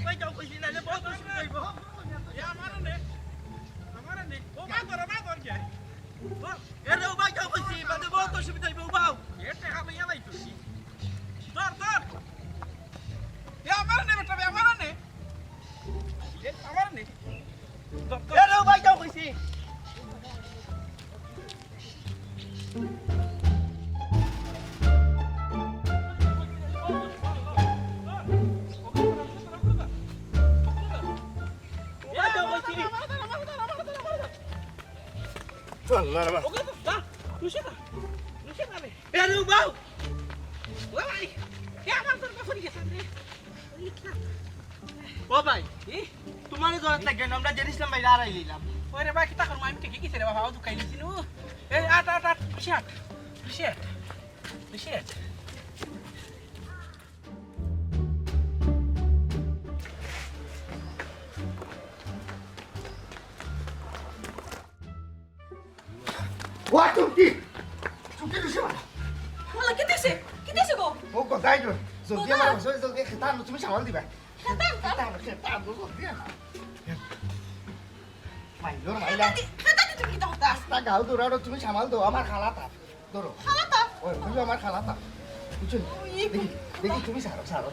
ভাই যাও কইছি না যে বহুত খুশি হইব এ আমারে নে ও মা তোর যায় এ রে ভাই যাও কইছি বাদে বহুত অসুবিধা হইব বাউ এতে আমি এলাই তুই ধর এ আমারে নে বেটা আমারে নে এ রে ভাই যাও কইছি Allah Allah. Oke, dah. Lucia nih. Ya lu bau. Woi. Ya আমার তোর কাছে গেছে রে। ও ভাই, তোমার জোরে লাগে না আমরা জেরিসলাম ভাই আড়াই নিলাম। ওরে ভাই কিটা করব আমি কি কিছে রে বাবা তুই খাইলিছি নু। এই আট Lucia. Wah, Tuki Lucia mana? Malah kita sih kok. Oh, kok dah itu. So dia mana? So dia kita lu cuma sama di ba? Kita dulu dia. Mai lah. Kita itu kita hotas. Tak kau tu rado cuma sama tu, amar khalata. Doro. Khalata? Oh, kau amar khalata. Ucun. Deki cuma saro.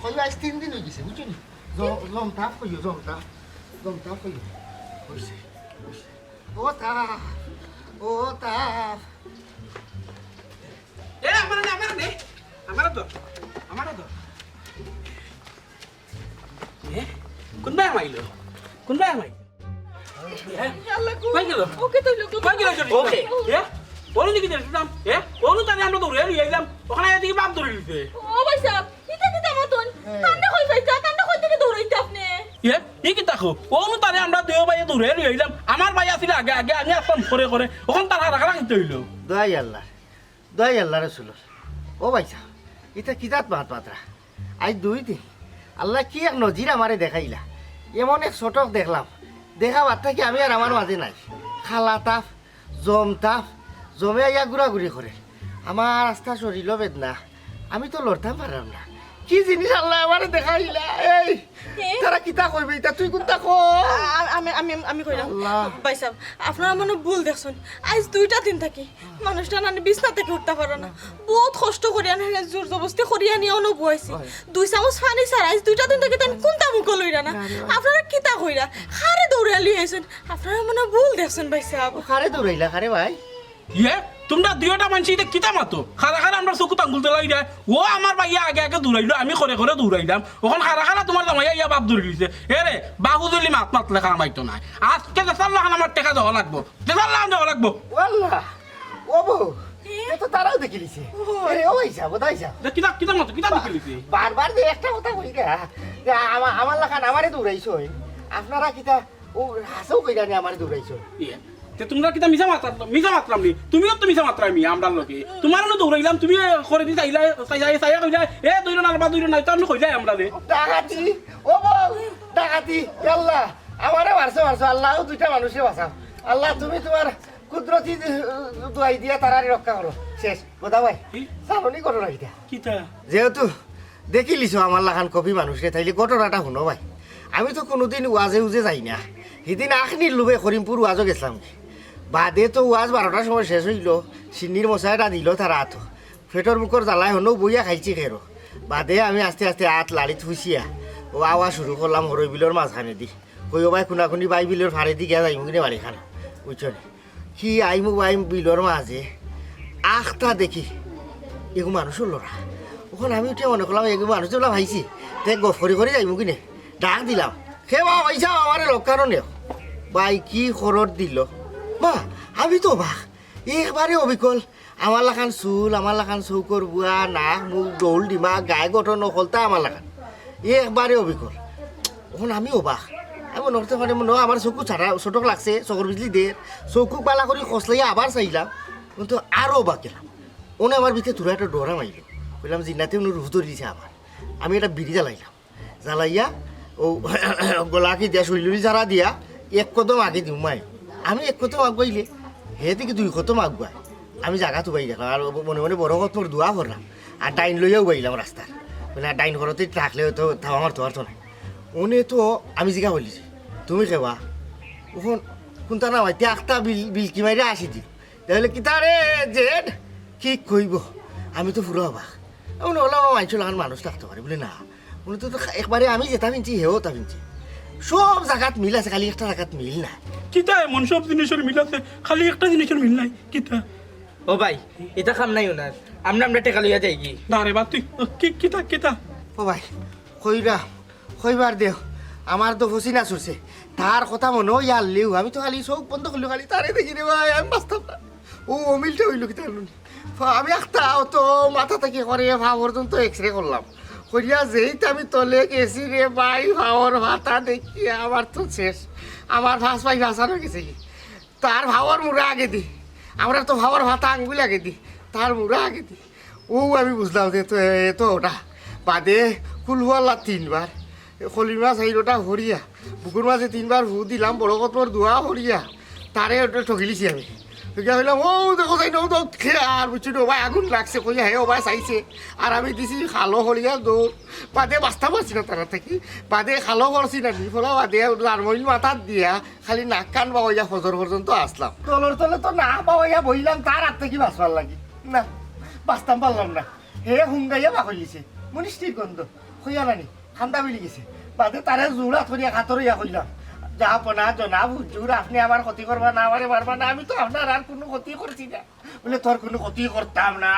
Kau ya istin din lagi sih, ucun. Zom tap kau yo zom tap kau yo. Oke. Otaf. Ya, amara tuh. Kun ba mai lo? Allah ku. Baik lo. Oke tuh lu. Oke. Ya. Bolu dikit dilam. Ya. Bolu tadi আমরা দৌড়ে এলাম। ওখানে এদিকে বাপ দৌড়ে দিতে। ও ভাই সাহেব, এটা মতন। কান্না কই যাইতা, কান্না কই থেকে দৌড়াইতে আপনি? ইয়ে কি দেখো ওনু তারে আমরা দেও ভাই দৌড়ে লইলাম আমার ভাই আছিল আগে আমি আসলাম করে ওখান তার হারা রাখতে হইলো দয়াই আল্লাহ রাসূল ও ভাইসা এটা কিতাত পাত্রা আজ 2 দিন আল্লাহ কি এক নজির আমারে দেখাইলা এমন এক ছোটক দেখলাম দেখা বার্তা কি আমি আর আমার মাঝে নাই খালা তাপ জমে আইয়া ঘুরাঘুরি করে আমার আস্থা শরীর বেদনা আমি তো লড়তাম পারলাম না কি জিনিস আল্লাহ আমারে দেখাইলা এই তারা কিতা কইবে এটা তুই কোনটা কো আমি কইলাম ভাই সাহেব আপনারা মনে ভুল দেখছেন আজ 2টা দিন থাকি মানুষটা না বিছনা থেকে উঠতে পারে না বহুত কষ্ট করি আনে জোর জবরদস্তি করি আনি অন বইছি 2 চামচ পানি ছাড়া আজ 2টা দিন থেকে তেন কোনটা মুখ লইরা না আপনারা কিতা কইরা খারে দৌড়া লই আইছেন আপনারা মনে ভুল দেখছেন ভাই সাহেব খারে দৌড়াইলা খারে ভাই ইয়ে তোমরা দুইটা মানুষ এটা কিতা মাতো খারা আমরা চকুত আঙ্গুল তোলাই দেয় ও আমার ভাইয়া আগে দৌড়াইলো আমি করে দৌড়াইলাম ওখান খারা তোমার জামাইয়া ইয়া বাপ দৌড়ে দিছে এরে বাহু দিলি মাতলে খারাপ মাইতো নাই আজকে দেশাল্লাহ আমার টাকা দেওয়া লাগবো আল্লাহ ও বউ এ তো তারাও দেখিলিছে আরে ও ইসা বদাইছা কিতা মাতো কিতা দেখিলিছে বারবার যে একটা কথা কইরা যে আমার লাখান আমারে দৌড়াইছো আপনারা কিতা ও হাসও কইরা নি আমারে দৌড়াইছো ইয়ে তোমরা কিতা মিছা মাত্রাম নি তুমিও তো মিছা মাত্রামি আমরা লোকে তোমার না দৌড়াইলাম তুমি করে দিতে চাইয়া কইলা এ দুইটা না বা দুইটা নাই তো আমি কইলাই আমরা রে ডাকাতি ও বউ ডাকাতি আল্লাহ আমারে মারছো আল্লাহ দুইটা মানুষে বাঁচাও আল্লাহ তুমি তোমার কুদরতি দোয়াই দিয়া তারারে রক্ষা করো শেষ বোধা ভাই সালনি করো না কিতা যেহেতু দেখিলিছো আমার লাখান কপি মানুষে তাইলে ঘটনাটা শুনো ভাই আমি তো কোনোদিন ওয়াজে যাই না সেদিন আখনির লোভে করিমপুর ওয়াজও গেছিলাম বাদে তো ওয়াজ 12টার সময় শেষ হইল সিন্নির মশাইটা দিল তারা হাত পেটর মুখর জ্বালায় হনো বইয়া খাইছি খেরো বাদে আমি আস্তে হাত লাড়ি থুইছিয়া ও আওয়া শুরু করলাম হরই বিলর মাঝখানে দি কইও ভাই খুনাখুনি বাই বিলর ফাড়ে দি গিয়া যাইমু কিনে বাড়ি খান বুঝছো কি আইমু বাই বিলর মাঝে আখটা দেখি এগু মানুষের লড়া ওখানে আমি উঠে মনে করলাম এগু মানুষ বলা ভাইছি তে গফ করে যাইমু কিনে ডাক দিলাম সে বা পয়সা আমার লক্ষারও নেও ভাই কি খরচ দিল বা আমি তো বা একবারে অবিকল আমার লাখান চুল আমার লাখান চৌকর বুয়া নাক মুখ দৌল ডিমা গায়ে গঠন নকলতা আমার লাখান একবারে অবিকল ওখানে আমি অবাক আমি নড়তে পারি মনে আমার চকু ছাড়া ছোটক লাগছে চকর বিজলি দে চকুক বালা করে খসলাইয়া আবার চাইলাম কিন্তু আরও অবাক গেলাম ওনে আমার ভিতরে তুরা একটা ডোরা মাইল বললাম জিনাতে উনি রুহ ধরে দিছে আমার আমি একটা বিড়ি জ্বালাইয়া ও গোলাকি দিয়া শৈলী যারা দিয়া 1 কদম আগে দিও মাই আমি 1 কদম আগুয়াইলে হে থেকে 2 কদম আগুয়াই আমি জায়গা তুবাই দেখলাম আর মনে বড় কত দোয়া করলাম আর ডাইন লইয়াও বাইলাম রাস্তার বলে ডাইন ঘরতে থাকলে তো তাও আমার তো আর তো নাই উনি তো আমি জিজ্ঞা বলিছি তুমি কেবা ওখন কোনটা না ভাই একটা বিলকি মাইরে আসি দিল তাহলে কি তারে জেড কি কইব আমি তো পুরো অবাক উনি ওলা মাইছিল এখন মানুষ থাকতে পারে বলে না উনি তো একবারে আমি যেটা পিনছি হেও তা পিনছি সব জায়গাত মিল আছে খালি একটা জায়গাত মিল নাই কিতা এমন সব জিনিসের মিল আছে খালি একটা জিনিসের মিল নাই কিতা ও ভাই এটা কাম নাই ওনার আমরা টেকা লইয়া যাই কি না রে বা তুই কিতা কিতা ও ভাই কইবার দেও আমার তো ফসিনা চুরছে তার কথা মনে হয় আনলেও আমি তো খালি চোখ বন্ধ করলো খালি তারে দেখি রে ভাই আমি বাঁচতাম না ও অমিলটা হইল কি তার আমি একটা তো মাথা থেকে করে ভা পর্যন্ত এক্স রে করলাম করিয়া যেইটা আমি তলে গেছি রে ভাই ভাওর ভাতা দেখি আমার তো শেষ আমার ফাঁস পাই ভাসানো গেছে কি তার ভাওয়ার মুড়া আগে দি আমরা তো ভাওয়ার ভাতা আঙ্গুল আগে দি তার মুড়া আগে দি ও আমি বুঝলাম যে তো ওটা বাদে কুলওয়ালা 3 বার খলি মাছ 4টা হরিয়া বুকুর মাঝে 3 বার ভু দিলাম বড় কতর দোয়া হরিয়া তারে ওটা ঠকিলিছি আমি ঠকিয়া হইলাম ও দেখো যাই তো আর বুঝছি ও ভাই আগুন লাগছে কইয়া হে ও ভাই চাইছে আর আমি দিছি খালো হরিয়া দৌড় বাদে বাঁচতে পারছি না তারা থেকে বাদে খালো করছি না নি ফলা বাদে লারমইল মাথার দিয়া খালি নাক কান বাবাইয়া ফজর পর্যন্ত আসলাম তলর তলে তো না বাবাইয়া বইলাম তার হাত থেকে বাঁচবার লাগি না বাঁচতাম পারলাম না হে হুঙ্গাইয়া বাকলিছে মনিষ্ঠির গন্ধ হইয়া নানি ঠান্ডা মিলি গেছে বাদে তারে জোড়া ধরিয়া খাতরিয়া কইলাম যা পনা জনাব হুজুর আপনি আমার ক্ষতি করবা না আমারে মারবা না আমি তো আপনার আর কোনো ক্ষতি করছি না বলে তোর কোনো ক্ষতি করতাম না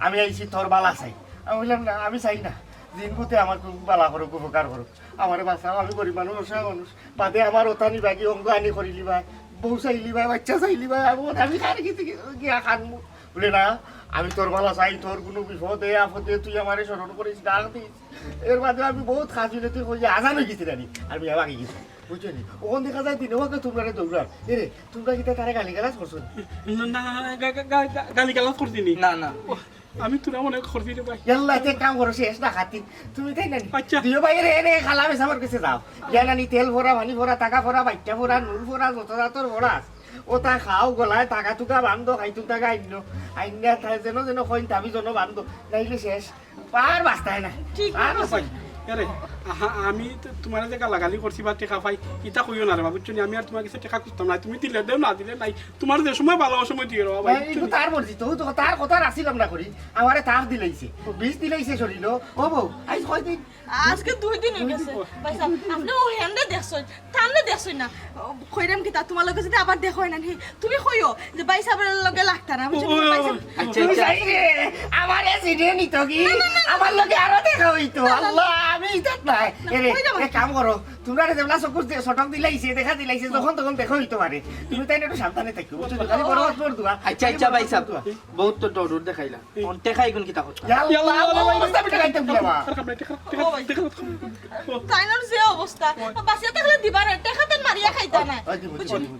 আমি আইছি তোর বালা চাই আমি বললাম না আমি চাই না দিনগুতে আমার খুব বালা করুক উপকার করুক আমার বাঁচাও আমি গরিব মানুষ অসহায় মানুষ বাদে আমার ওতানি বাকি অঙ্গ আনি করিলি ভাই বউ চাইলি ভাই বাচ্চা চাইলি ভাই আমি খার গিয়া খানবো বলে না আমি তোর ভালো চাই তোর কোনো বিপদে আপদে তুই আমারে স্মরণ করিস ডাক দিস এর বাদে আমি বহুত খাঁচিলে তুই কই আজান হয়ে গেছি রানি আমি আগে গেছি বুঝছো নি ওখান দেখা যায় দিনে ওকে তোমরা দৌড়ান এরে তোমরা কি তারে গালি গালাজ করছো না গালি গালাজ করছি নি না না আমি তোরা মনে করছি রে ভাই ইয়াল্লা তে কাম করো শেষ না খাতি তুমি তাই না আচ্ছা। দিও ভাই রে এনে খালা বেসাবার কাছে যাও জানানি তেল ভরা পানি ভরা টাকা ভরা বাচ্চা ভরা নুন ভরা যত জাতর ভরা ও তা খাও গলায় টাকা টুকা বান্ধো খাইতু টাকা আইনা যেন যেন কইন আমি যেন বান্ধো নাইলে শেষ পার বাস্তায় না ঠিক আর আছে। আরে আমি তোমার যে গালাগালি করছি বা টেকা পাই ইটা কইও না রে বাবু চুনি আমি আর তোমার কাছে টেকা খুঁজতাম না তুমি দিলে দেও না দিলে নাই তোমার যে সময় ভালো সময় দিয়ে রবা ভাই এইটো তার মর্জি তো তার কথা রাখিলাম না করি আমারে তার দিলাইছে 20 দিলাইছে শরীর ও বউ আজ কয়দিন আজকে 2 দিন হয়ে গেছে ভাই সাহেব আপনি ও হেন্দে দেখছই তামনে দেখছই না কইরাম কি তা তোমার লগে যদি আবার দেখো না তুমি কইও যে ভাই সাহেবের লগে লাগতা না বুঝছো ভাই সাহেব আচ্ছা তুমি আচ্ছা চাই রে আমারে সিডে নিত কি আমার লগে আরো দেখা হইতো আল্লাহ আমি ইতাত নাই এরে এক কাম করো তোমরা যেমলা চকুর ছটক দিলাইছে দেখা দিলাইছে যখন তখন দেখো হইতো পারে তুমি তাই একটু সাবধানে থাকো বুঝছো খালি বড় বড় দুয়া আচ্ছা আচ্ছা ভাই সাহেব বহুত তো দৌড় দেখাইলা কোন টেকাই কোন কিতা করতা আল্লাহ আল্লাহ মুস্তাফি টাকাইতে দিলাম তাইনার যে অবস্থা বাসিয়া থাকলে দিবা না টেকাতে মারিয়া খাইতা না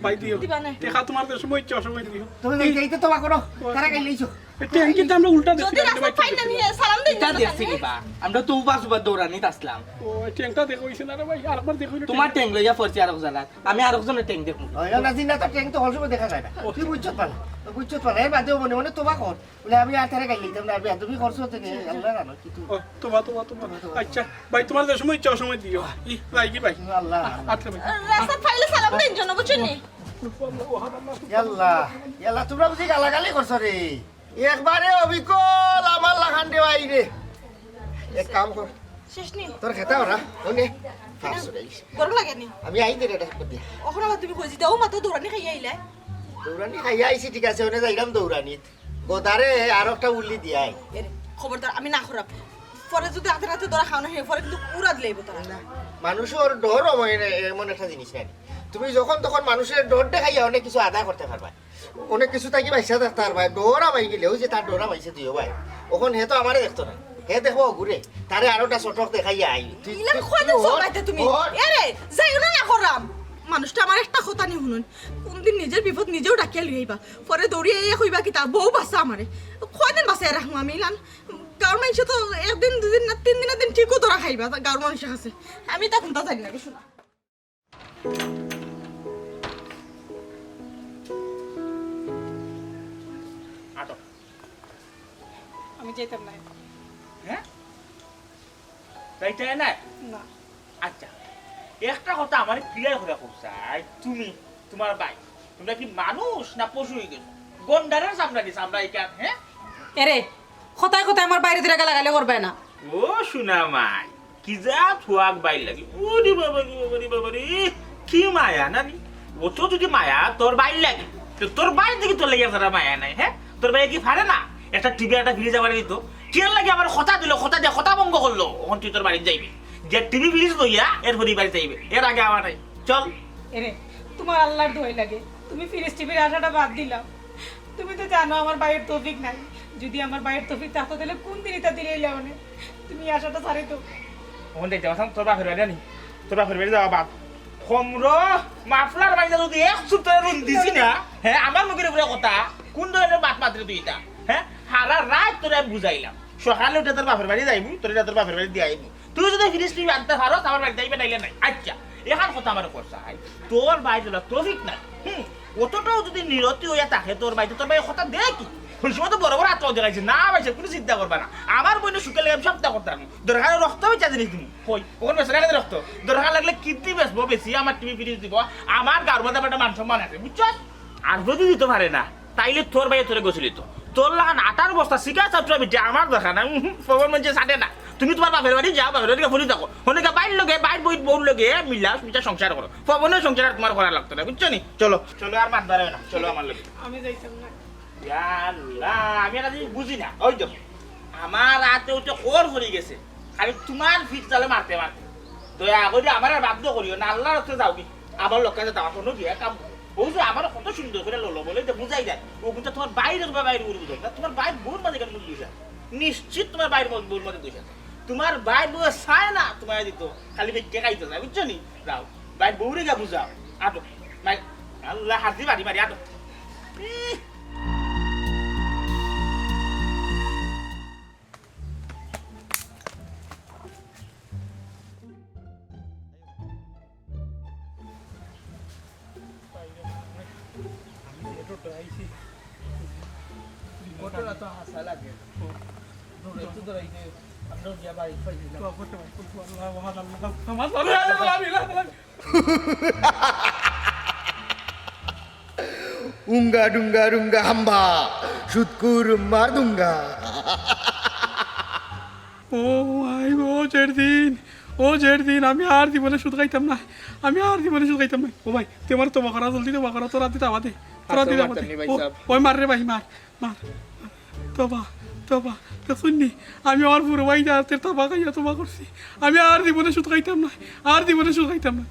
ভাই দিও দিবা না টেকা তোমার যে সময় ইচ্ছা সময় দিও তুমি এইতে তোমা করো তারা গাইলাইছো ট্যাঙ্কিতে আমরা উল্টা দেখছি যদি রাস্তা ফাইনা নিয়ে সালাম দিই এটা দেখছি নিবা আমরা তো উপাস উপাস দৌড়ানিত আসলাম ও ট্যাঙ্কটা দেখো হইছে না রে ভাই আরেকবার দেখো তোমার ট্যাঙ্ক লইয়া পড়ছি আরেক জায়গা আমি আরেকজনের ট্যাঙ্ক দেখবো না জিনা তো ট্যাঙ্ক তো হলসময় দেখা যায় না তুই বুঝছো পালা এর বাদেও মনে মনে তোমা কর বলে আমি আর তারা গাইলাইতাম না আমি তুমি করছো তো আল্লাহ জানো কি তুমি তোমার আচ্ছা ভাই তোমার যে সময় ইচ্ছা সময় দিও ই ভাই কি ভাই আল্লাহ আচ্ছা ভাই রাস্তা ফাইলে সালাম দিন জন্য বুঝছনি ইয়াল্লাহ ইয়াল্লাহ তোমরা বুঝি গালাগালি করছো রে একবারে অবিকল আমার লাগান দেওয়াই রে এক কাম কর শেষ নি তোর খেতা ওরা ওনে গরম লাগে নি আমি আই দে রে ওখানে আবার তুমি কইছি দাও মাত্র দৌড়ানি খাইয়া আইলা দৌড়ানি খাইয়া আইছি ঠিক আছে ওনে যাইলাম দৌড়ানিত গোদারে আর একটা উল্লি দিয়াই এরে খবরদার আমি না খরাব পরে যদি হাতে হাতে ধরা খাওয়া না হয় পরে কিন্তু পুরা দিলেইব তোরা মানুষের ডর এমন একটা জিনিস নাই তুমি যখন তখন মানুষের ডর দেখাইয়া অনেক কিছু আদায় করতে পারবা অনেক কিছু তাকে বাইসা দেখতে পারবা ডোরা মাই গেলেও যে তার ডোরা মাইছে দিও ভাই ওখন হে তো আমারে দেখতো না হে দেখবো ঘুরে তারে আরোটা চটক দেখাইয়া আই ইলা কইতে সবাইতে তুমি এরে যাইও না খরাম মানুষটা আমার একটা কথা নি শুনুন কোনদিন নিজের বিপদ নিজেও ডাকিয়া লইবা পরে দৌড়িয়ে কইবা কি তা বউ বাসা আমারে কয়দিন বাসায় রাখবো আমি ইলান গাঁর মানুষ তো একদিন দুদিন না 3 দিনের দিন ঠিকও ধরা খাইবা গাঁর মানুষের কাছে আমি তা কোনটা জানি না শোনা আমি যাইতাম না হ্যাঁ তাইতে না না আচ্ছা একটা কথা আমার ক্লিয়ার করে চাই তুমি তোমার ভাই তোমরা কি মানুষ না পশু হয়ে গেছো গন্ডারের সামনে দিস আমরা এখান হ্যাঁ এরে কথায় কথায় আমার বাইরে দিকে গালাগালি করবে না ও শোনা মাই কি যা থুয়াক বাইর লাগে ওরে বাবা রে বাবা রে কি মায়া নানি ও তো যদি মায়া তোর বাইর লাগে তো তোর বাইর দিকে তোর লেগে তারা মায়া নাই হ্যাঁ তোর ভাই কি পারে না একটা টিভি একটা ফ্রিজ আবার দিত কি লাগে আমার কথা দিল কথা দিয়ে কথা ভঙ্গ করলো ওখান তুই তোর বাড়ি যাইবি যে টিভি ফ্রিজ লইয়া এরপরই বাড়ি যাইবে এর আগে আমার নাই চল এরে তোমার আল্লাহর দোহাই লাগে তুমি ফিরিস টিভির আশাটা বাদ দিলাম তুমি তো জানো আমার বাইরের তৌফিক নাই যদি আমার বাইরের তৌফিক থাকতো তাহলে কোন দিন এটা দিলে লেওনে তুমি এই আশাটা ছাড়ি তো ওখান দেখতে পাচ্ছ তোর বাপের বাড়ি জানি তোর বাপের বাড়ি যাওয়া বাদ কমর মাফলার বাইরে যদি এক সুতোর রুন দিছি না হ্যাঁ আমার মুখের উপরে কথা কোন ধরনের বাত মাত্রে তুই এটা হ্যাঁ সারা রাত তোরে আমি বুঝাইলাম সকালে উঠে তোর বাপের বাড়ি যাইবি তোর তোর বাপের বাড়ি দিয়ে আইবি তুই যদি ফিরিস তুই আনতে পারো আমার বাড়িতে আইবে নাইলে নাই আচ্ছা এখন কথা আমার করছা তোর ভাই তোলা তৌফিক নাই অতটাও যদি নিরতি হইয়া থাকে তোর ভাই তোর ভাই কথা দে কি কোন সময় তো বড় বড় আত্মহত্যা দেখাইছে না ভাইছে কোনো চিন্তা করবা না আমার বোনের সুখে লেগে আমি সবটা করতাম দরকার রক্ত হয়ে চাই জিনিস তুমি কই ওখানে বেসা লাগে রক্ত দরকার লাগলে কিডনি বেসবো বেশি আমার টিভি ফিরিজ দিব আমার গার মধ্যে একটা মান সম্মান আছে বুঝছ আর যদি দিতে পারে না তাইলে তোর ভাই তোরে গোছলি তো তোর লাগান আটার বস্তা শিখা ছাত্র বিদ্যা আমার দেখা না প্রবল মঞ্চে সাটে না তুমি তোমার বাপের বাড়ি যাও বাপের বাড়িকে ফুলি থাকো হলে বাইর লগে বাইর বই বউর লগে মিলা মিটা সংসার করো প্রবলের সংসার আর তোমার করা লাগতো না বুঝছো নি চলো চলো আর মাত বাড়াবে না চলো আমার লগে আমি যাইতাম না আমি একটা জিনিস বুঝি না ওই দেখো আমার হাতে ওটা ওর হয়ে গেছে খালি তোমার ফিট চালে মারতে মারতে দয়া করে আমার আর বাধ্য করিও না আল্লাহর রাস্তে যাও কি আমার লক্ষ্যে যাওয়া কোনো বিয়ে কাম ও যে আমার কত সুন্দর করে ললো বলে যে বুঝাই যায় ও কিন্তু তোমার বাইরে বাইরে উড়ে বুঝো না তোমার বাইর বোর মাঝে কেন বুঝি নিশ্চিত তোমার বাইরের বোর মাঝে দোষ আছে তোমার বাইর বউ চায় না তোমার দিত খালি বেঁকে খাইতে যায় বুঝছো নি যাও বাইর বউরে গা বুঝাও আটো ভাই আল্লাহ হাতি বাড়ি বাড়ি আটো উঙ্গা ডুঙ্গা রুঙ্গা হাম্বা সুৎকুর মার দুঙ্গা ও ভাই ও জের দিন আমি আর জীবনে সুদ খাইতাম না আমি আর জীবনে সুদ খাইতাম না ও ভাই তোমার তোমা করা জলদি তোমা করা তোরা দিতে আমাদের তোরা দিতে আমাদের ওই মার রে ভাই মার মার তোবা তোবা তো শুননি আমি আমার পুরো ভাই যাতে তোবা খাইয়া তোবা করছি আমি আর জীবনে সুদ খাইতাম না আর জীবনে সুদ খাইতাম না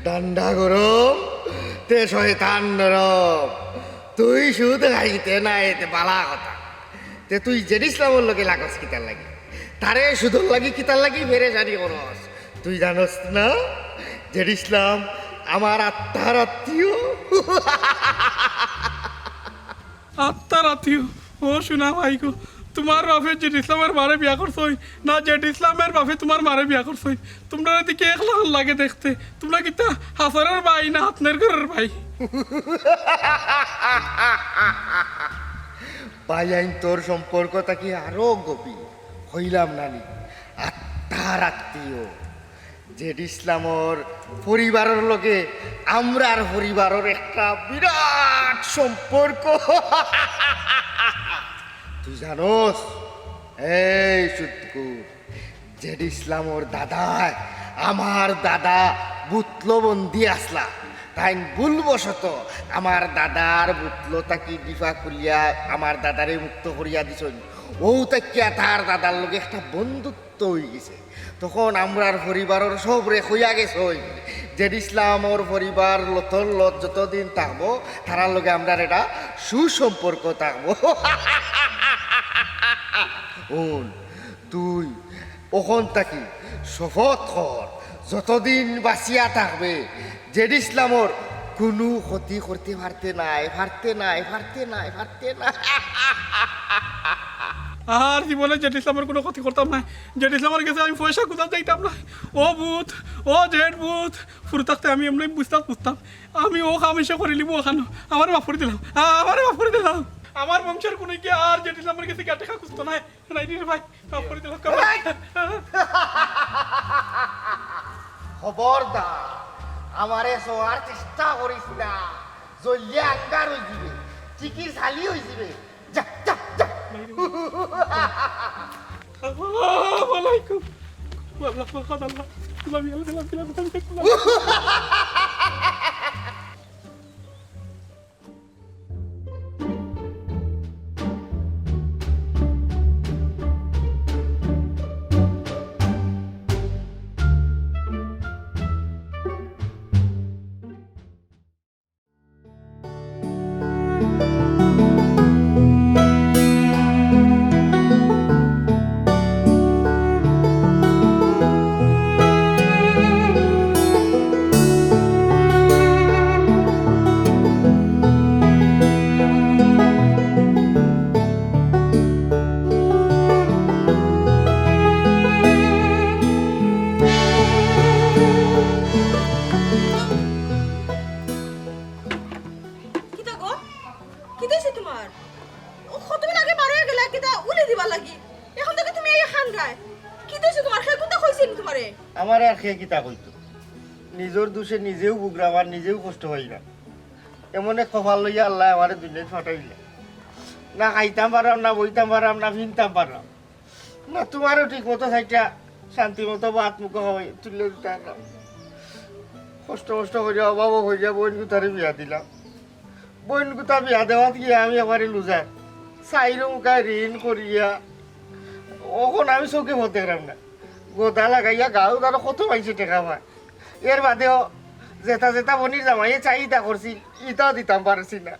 ডান্ডা গরম তে শয়তান নরম তুই সুদ খাইতে না এতে বালা কথা তে তুই জেড ইসলামের লোকে লাগস কিতার লাগি তারে সুদর লাগি কিতার লাগি ফেরে জানি করস তুই জানস না জেড ইসলাম আমার আত্মার আত্মীয় আত্মার আত্মীয় ও শোনা ভাই গো তোমার বাপে জেড ইসলামের মারে বিয়া করছই না জেড ইসলামের বাপে তোমার মারে বিয়া করছই তোমরা এদিকে এক লাখ লাগে দেখতে তোমরা কিতা হাসারের ভাই না হাতনের ঘরের ভাই ভাই আইন তোর সম্পর্কটা কি আরো গভীর হইলাম নানি আত্মার আত্মীয় জেড ইসলামর পরিবারের লগে আমরার পরিবারের একটা বিরাট সম্পর্ক তুই জানোস এই সুৎকুর জেড ইসলামর দাদা আমার দাদা বুতলবন্দি আসলা তাই ভুলবশত আমার দাদার বুতলো তাকি ডিফা খুলিয়া আমার দাদারে মুক্ত করিয়া দিছ ও তাকিয়া তার দাদার লগে একটা বন্ধুত্ব হয়ে গেছে তখন আমরার পরিবারের সবরে হইয়া গেছে জেড ইসলামর পরিবার লতর লত যতদিন থাকবো তারার লগে আমরা এটা সুসম্পর্ক থাকবো তুই ওখান থাকি শপথ কর যতদিন বাঁচিয়া থাকবে জেড ইসলামর কোনো ক্ষতি করতে পারতে নাই আর জীবনে জেড ইসলামের কোনো ক্ষতি করতাম না জেড ইসলামের কাছে আমি পয়সা কোথাও যাইতাম না ও বুথ ও জেড বুথ ফুরু থাকতে আমি এমনি বুঝতাম আমি ও কামিশা করে লিব ওখানো আমার বাপ করে দিলাম আমার বংশের কোনো কি আর যেটি আমার কাছে গাটে খা খুঁজতো না নাই রে ভাই তারপরে দিল খবরদার আমারে সোয়ার চেষ্টা করিস না জল্লি আঙ্গার হয়ে যাবে চিকির খালি হয়ে যাবে যা যা যা ওয়ালাইকুম والله فقد الله الله يلا কিতা গো কি দিছে তোমার ও কতদিন আগে বার হয়ে গেল কিতা উলি দিবা লাগি এখন থেকে তুমি এই খান গায় কি দিছে তোমার খাই কোনটা কইছিন তোমারে আমার আর খেয়ে কিতা কইতো নিজের দোষে নিজেও বুগরাম আর নিজেও কষ্ট হই না এমন এক কপাল লইয়া আল্লাহ আমার দুনিয়ায় ফাটাইলে না খাইতাম পারাম না বইতাম পারাম না ভিনতাম পারাম না তোমারও ঠিক মতো সাইটা শান্তি মতো বাত মুখ হয় তুলে দিতে পারলাম কষ্ট কষ্ট হয়ে যাওয়া অভাবও হয়ে যাওয়া বোন গুতারে বিয়া দিলাম বোন গুতা বিয়া দেওয়াত গিয়ে আমি আমারে লুজার সাইরো মুখায় ঋণ করিয়া ওখন আমি চৌকে ভর দেখলাম না গোদা লাগাইয়া গাও তারা কত পাইছে টেকা পায় এর বাদেও জেতা জেতা বনির জামাইয়ে চাহিদা করছি ইটাও দিতাম পারছি না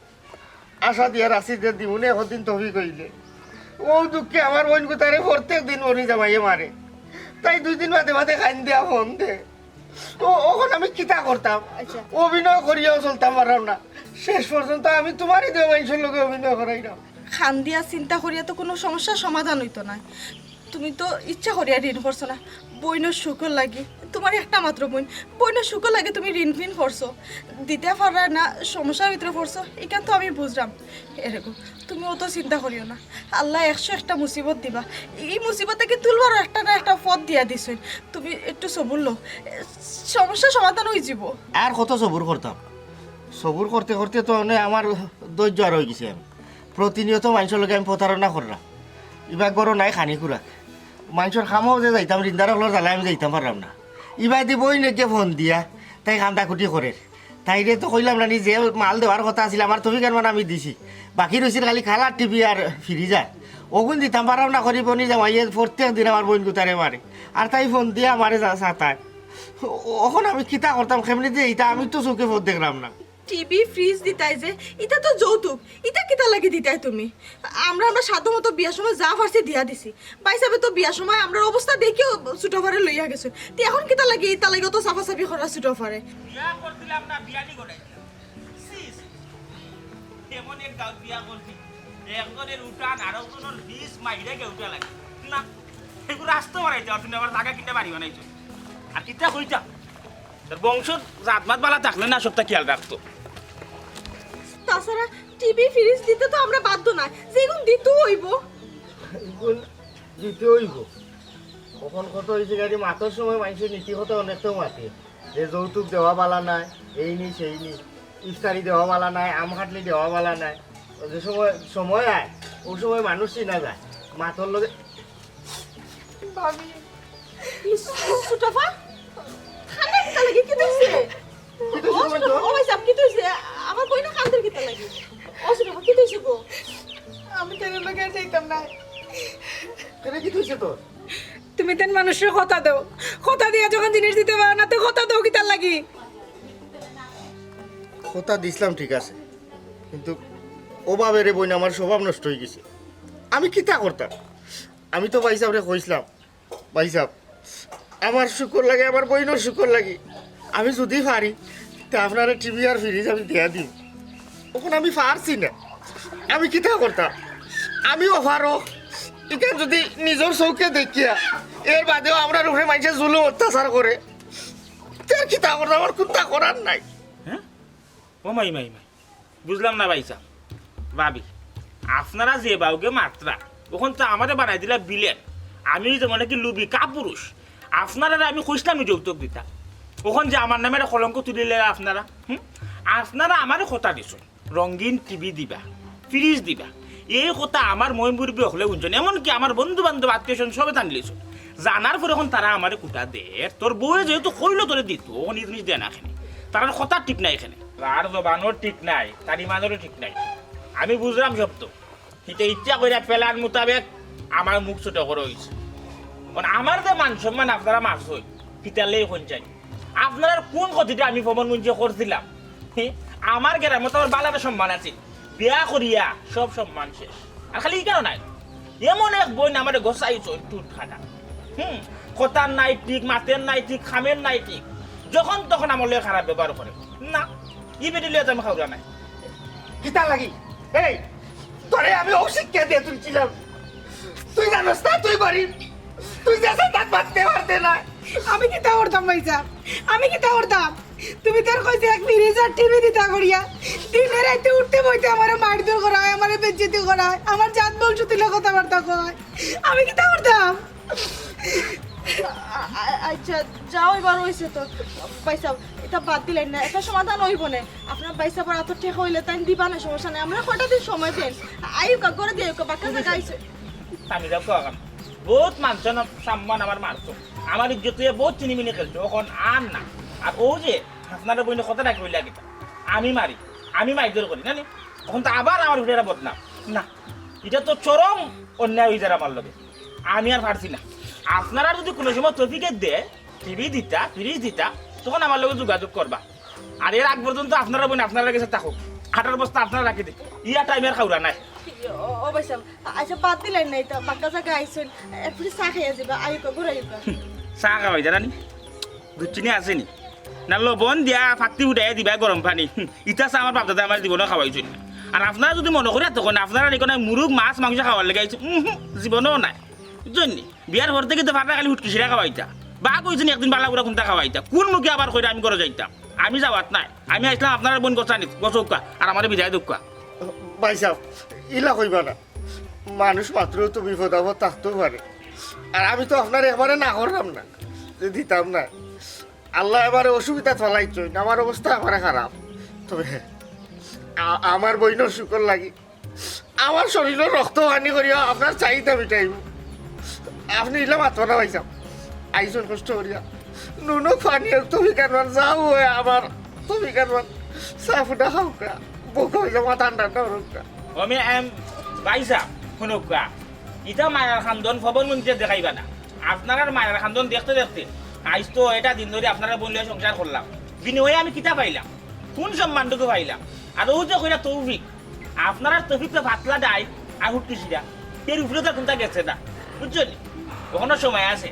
আশা দিয়া রাশি দিয়ে দিমুনে একদিন তফি কইলে ও দুঃখে আমার বোন গুতারে প্রত্যেক দিন বনি জামাইয়ে মারে তাই 2 দিন বাদে বাদে খাইন দেওয়া ফোন দে ও ওখন আমি কিতা করতাম অভিনয় করিয়াও চলতাম পারলাম না শেষ পর্যন্ত আমি তোমারই দেওয়া মানুষের লোকে অভিনয় করাই না খান দিয়া চিন্তা করিয়া তো কোনো সমস্যার সমাধান হইতো না তুমি তো ইচ্ছা করিয়া ঋণ করছো না বইনের সুখর লাগি তোমার একটা মাত্র বইনের সুখর লাগে তুমি ঋণ ফিন করছো দিতে পারা না সমস্যার ভিতরে পড়ছো এখান তো আমি বুঝলাম এরকম তুমি অত চিন্তা করিও না আল্লাহ 101টা মুসিবত দিবা এই মুসিবত থেকে তুলবার একটা না একটা পথ দিয়া দিছেন তুমি একটু সবুর লো সমস্যার সমাধান হয়ে যাব আর কত সবুর করতাম সবুর করতে করতে তো আমার ধৈর্য আর হয়ে গেছে আমি প্রতিনিয়ত মানুষের লোকে আমি প্রতারণা করলাম এবার গরো নাই খানি খুরাক মানুষের খামাও যে যাইতাম রিন্দার হলোর জ্বালা আমি যাইতাম পারলাম না এবার দিবই নাকি ফোন দিয়া তাই কান্দা কুটি করে তাইরে তো কইলাম না যে মাল দেওয়ার কথা আছিল আমার তুমি কেন আমি দিছি বাকি রয়েছিল খালি খালার টিভি আর ফ্রিজার ওগুন দিতাম পারলাম না করি বনি জামাইয়ে প্রত্যেক দিন আমার বোন গুতারে মারে আর তাই ফোন দিয়ে আমারে সাঁতায় ওখন আমি কিতা করতাম কেমনি দিয়ে এটা আমি তো চোখে ফোন দেখলাম না টিভি ফ্রিজ দিতাই যে এটা তো যৌতুক এটা কিতা লাগি দিতাই তুমি আমরা সাধ্য মতো বিয়ার সময় যা পারছি দিয়া দিছি বাইসাবে তো বিয়ার সময় আমরা অবস্থা দেখিও ছোট ফারে লইয়া গেছে তো এখন কিতা লাগি এটা লাগে তো সাফাসাফি করা ছোট ফারে বিয়া করছিলাম না বিয়ানি করাই সিস এমন এক গাঁও বিয়া করছি একজনের উঠান আর একজনের 20 মাইরে গে উঠা লাগে না এগুলো রাস্তা বানাইতে আর তুমি আবার জায়গা কিনতে বাড়ি বানাইছো আর কিতা কইতা তোর বংশ জাতমাত বালা থাকলে না সবটা খেয়াল রাখতো তাছাড়া টিভি ফ্রিজ দিতে তো আমরা বাধ্য না যেগুন দিতে হইব এগুন দিতে হইব কখন কত হয়েছে গাড়ি মাথার সময় মানুষের নীতি হতে অনেকটাও মাতে যে যৌতুক দেওয়া বালা নাই এই নি সেই নি ইফতারি দেওয়া বালা নাই আম খাটলি দেওয়া বালা নাই যে সময় আয় ওই সময় মানুষ চিনা যায় মাথার লোকে ভাবি সুটফা খানা কিতা লাগি কি দিছে ও ভাই সাব কি দিছে আমার কই না কান্দের কিতা লাগি ও সুটফা কি দিছে গো আমি তেরে লগে যাইতাম না কেন কি হয়েছে তোর তুমি তেন মানুষের কথা দাও কথা দিয়া যখন জিনিস দিতে পারো না তো কথা দাও কি তার লাগি কথা দিছিলাম ঠিক আছে কিন্তু ওভাবে বই না আমার স্বভাব নষ্ট হয়ে গেছে আমি কিতা করতাম আমি তো ভাই সাহেবরে কইছিলাম ভাই সাহেব আমার শুকর লাগে আমার বইনের শুকর লাগে আমি যদি পারি তা আপনারা টিভি আর ফ্রিজ আমি দেয়া দিই ওখান আমি পারছি না আমি কিতা করতাম আমিও পারো এখানে যদি নিজের চৌকে দেখিয়া এর বাদেও আমরা উপরে মানুষের জুলুম অত্যাচার করে তার কিতা করতাম আমার কোনটা করার নাই হ্যাঁ ও মাই বুঝলাম না ভাইসা ভাবি আপনারা যে বাউকে মাত্রা ওখান তো আমাদের বানাই দিলা বিলেন আমি যেমন কি লুবি কাপুরুষ আপনারা আমি কইসলামই যৌতুক দিতা ওখান যে আমার নামে কলঙ্ক তুলিলে আপনারা আপনারা আমার কথা দিছো রঙিন টিভি দিবা ফ্রিজ দিবা এই কথা আমার মই মুরবি হলে গুঞ্জন এমনকি আমার বন্ধু বান্ধব আত্মীয় সবে টানলিছ জানার পরে এখন তারা আমার কুটা দে তোর বউয়ে যেহেতু কইল তোরে দিত ও নিজ নিজ দেয় না এখানে তার কথা ঠিক নাই এখানে তার জবানোর ঠিক নাই তার ইমানেরও ঠিক নাই আমি বুঝলাম সব তো এটা ইচ্ছা করে ফেলার মোতাবেক আমার মুখ ছোট করে হয়েছে আমার যে মান সম্মান আপনারা মারছই ফিতালেই কোন চাই আপনার কোন কথাটা আমি BodorMunsi করছিলাম আমার গ্রামে তো আমার বালাটা সম্মান আছে বিয়া করিয়া সব সম্মান শেষ আর খালি কেন নাই এমন এক বই না আমার গোসাই টুট খাটা কথার নাই ঠিক মাতের নাই ঠিক খামের নাই ঠিক যখন তখন আমার লয়ে খারাপ ব্যবহার করে না ই বেটি লিয়ে আমি খাওয়া নাই কিতা লাগি এই তোরে আমি অশিক্ষা দিয়ে তুলছিলাম তুই জানোস না তুই গরিব তুই যাতে তাক বাঁচতে পারতে না আমি কি তা করতাম ভাইসা আমি কি তা করতাম তুমি তোর কইছে এক ফ্রিজার টিভি দিতা করিয়া দিনে রাতে উঠতে বইতে আমারে মারধর করায় আমারে বেজ্জতি করায় আমার জাত বংশ তুলে কথাবার্তা কয় আমি কি তা করতাম আচ্ছা যাও এবার হয়েছে তো বাইসাব এটা বাদ দিলেন না এটা সমাধান হইব না আপনার বাইসাবার এত ঠেক হইলে তাই দিবা না সমস্যা নেই আমরা কটা দিন সময় দেন আইকা করে দিয়ে বাক্কা জায়গা আইছে আমি যাও কাম বহুত মানুষজন সম্মান আমার মারতো আমার ইজ্জত বহুত চিনিমিনি খেলছো এখন আর না আর ও যে আপনারা বইনে কথা রাখি হইলে আগে আমি মারি আমি মাইজোর করি না তখন তো আবার আমার ভিতরে বদনাম না এটা তো চরম অন্যায় হয়ে যায় আমার লগে আমি আর পারছি না আপনারা যদি কোনো সময় ট্রফিকের দেয় টিভি দিতা ফ্রিজ দিতা তখন আমার লগে যোগাযোগ করবা আর এর আগ পর্যন্ত আপনারা বইনে আপনারা কাছে থাকুক 8 বস্তা আপনারা রাখি দিই ইয়া টাইমের খাওয়া নাই ও বাইসাব আচ্ছা বাদ দিলেন না এটা বাক্কা জায়গা আইছেন একটু চা খাইয়া যাবা আইকা ঘুরাইবা চা খাওয়াই জানি দুধচিনি আসেনি না লবণ দিয়া ফাঁকতি উঠাই দিবা গরম পানি ইটা চা আমার বাপদাদা আমার জীবনে খাওয়াইছেন আর আপনারা যদি মনে করি তখন আপনারা এখানে মুরগ মাছ মাংস খাওয়ার লেগে আইছে জীবনেও নাই বুঝছেন বিয়ার ঘর থেকে তো ফাটা খালি হুটকিসিরা খাওয়াইতা বা কইছেন একদিন বালা গুড়া কোনটা খাওয়াইতা কোন মুখে আবার কইরা আমি করে যাইতাম আমি যাওয়াত নাই আমি আসলাম আপনার বোন গছানি গছৌকা আর আমার বিদায় দুঃখা ভাই সাহেব ইলা কইবা না মানুষ মাত্র তো বিপদ আপদ থাকতেও পারে আর আমি তো আপনার একবারে না করলাম না যে দিতাম না আল্লাহ এবারে অসুবিধা ফলাইছ আমার অবস্থা আমার খারাপ তবে আমার বইনের শুকর লাগি আমার শরীরের রক্ত হানি করিয়া আপনার চাহিদা মিটাইব আপনি ইলা মাত্র না ভাই সাহেব আইসন কষ্ট করিয়া নুনো পানি তুমি কেন যাও আমার তুমি কেন সাফুটা খাওকা বোকা হইলে মাথা ঠান্ডা রোগটা আমি বাইসা শুনুকা ইটা মায়ের খান্দন BodorMunsi দেখাইবা না আপনার মায়ের খান্দন দেখতে দেখতে আজ তো এটা দিন ধরে আপনারা বললে সংসার করলাম বিনিময়ে আমি কিতা পাইলাম কোন সম্মানটুকু পাইলাম আর ও যে কইরা তৌফিক আপনারা তৌফিকটা ভাতলা দাই আর হুটকিসিরা এর উপরে তো কোনটা গেছে না বুঝছেন কখনো সময় আছে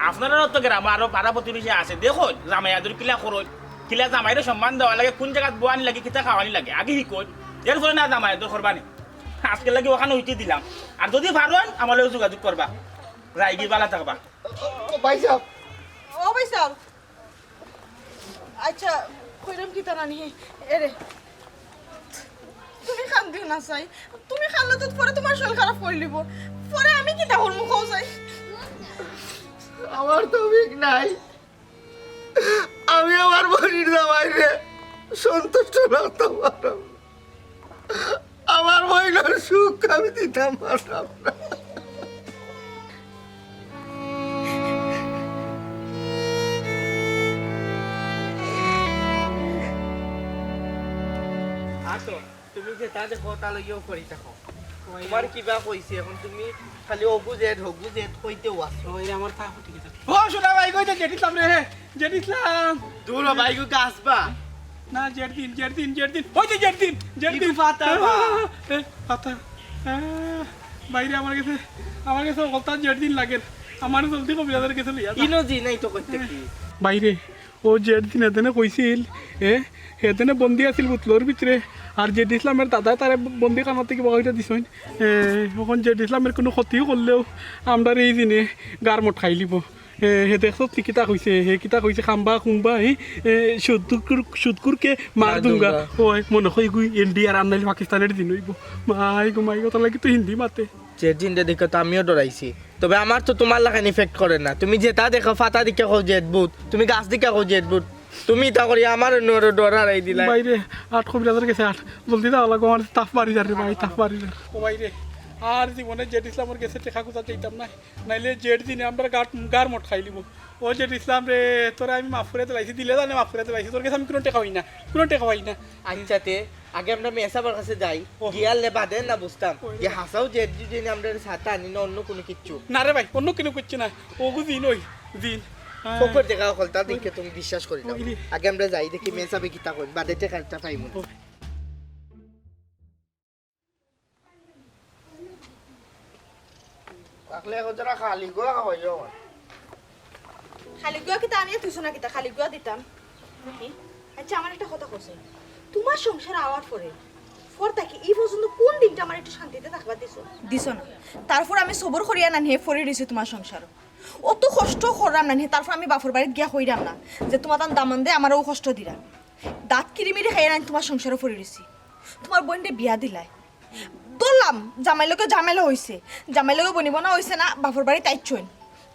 আপনারাও তো গ্রাম আরো পাড়া প্রতিবেশী আছে দেখো জামাইয়াদের কিলা করো কিলা জামাইরে সম্মান দেওয়া লাগে কোন জায়গায় বোয়ানি লাগে কিতা খাওয়ানি লাগে আগে শিকোয় এর ফলে না জামাইয়াদের করবানি আজকে লাগে ওখানে উঠে দিলাম আর যদি পারেন আমার লগে যোগাযোগ করবা রাইগি বালা থাকবা ভাই সাহেব ও বাইসাব আচ্ছা কইরাম কি তারা নিয়ে এরে তুমি খান দিও না চাই তুমি খানলে তো পরে তোমার শরীর খারাপ করে লিব পরে আমি কি তাহর মুখ চাই আমার তো বিক নাই আমি আমার বাড়ির জামাইরে সন্তুষ্ট রাখতে পারলাম আমার মহিলার সুখ আমি দিতাম পারলাম না আতো তুমি যে তাদের কথা লইও করি থাকো তোমার কিবা কইছে এখন তুমি খালি হগু জেদ কইতে আছো ওই আমার তা ঠিক আছে ও শোনা ভাই কইতে জেটিলাম রে জেটিলাম দূর বাইকু কাসবা না জেটিন ওই যে জেটিন ফাতা ফাতা বাইরে আমার কাছে কথা জেটিন লাগে আমার জলদি কবিরাজের কাছে লইয়া ইনো জি নাই তো কইতে কি বাইরে ও জেটিন এখানে কইছিল এখানে বন্দি আছিল বুতলোর ভিতরে আর জেড ইসলামের দাদা তারে বন্দি কামার থেকে বগাইটা দিছেন এখন জেড ইসলামের কোনো ক্ষতিও করলেও আমরা এই দিনে গার মোট খাই লিব হে দেখছ তুই কিতা কইছে হে কিতা কইছে খাম্বা খুম্বা হি সুদকুরকে মার দুঙ্গা ওই মনে হয় গুই ইন্ডিয়ার আর নাইলে পাকিস্তানের দিন হইব মাই গো তার লাগি তো হিন্দি মাতে যে দিনটা দেখে তো আমিও ডরাইছি তবে আমার তো তোমার লাগান ইফেক্ট করে না তুমি যেটা দেখো ফাতা দিকে কো জেট বুট তুমি গাছ দিকে কো জেট বুট তুমি তা করি আমার ডরাই দিলা বাইরে 8 কবিরাজের গেছে 8 জলদি দাও লাগো আমার তাপ মারি যা রে ভাই তাপ মারি যা ও বাইরে আর জীবনে জেড ইসলামের গেছে টেকা কোথা চাইতাম না নাইলে জেড দিনে আমরা গার মোট খাই লিব ও জেড ইসলাম রে তোরা আমি মাফ করে দিলাইছি দিলে জানে মাফ করে দিলাইছি তোর কাছে আমি কোনো টেকা হই না আচ্ছাতে আগে আমরা মেসাবার কাছে যাই গিয়ালে বাদে না বুঝতাম যে হাসাও জেড দিনে আমরা সাথে আনি না অন্য কোনো কিছু না রে ভাই অন্য কিছু করছি না ওগু দিন ওই দিন ফোকর দেখা হলতা দেখে তুমি বিশ্বাস করি না আগে আমরা যাই দেখি মেসাবে কিতা কই বাদে টেকাটা পাইমু তাকলে যারা খালি গোয়া খাওয়াইও খালি গুয়া কিতা আনিয়ে তুইছো না কিতা খালি গুয়া দিতাম আচ্ছা আমার একটা কথা কইছে তোমার সংসার আওয়ার পরে ফরতাকি এই পর্যন্ত কোন দিনটা আমার একটু শান্তিতে থাকবা দিছো না তারপর আমি সবর করিয়া না হে ফরি দিছি তোমার সংসার অত কষ্ট করলাম না তারপর আমি বাপর বাড়িতে গিয়া হইরাম না যে তোমার তান দামান দে আমারও কষ্ট দিলা দাঁত কিরিমিরি খাইয়া না তোমার সংসারও ফরি দিছি তোমার বোনকে বিয়া দিলাই বললাম জামাইলোকে ঝামেলা হয়েছে জামাইলোকে বনিব না হয়েছে না বাপর বাড়ি তাইছইন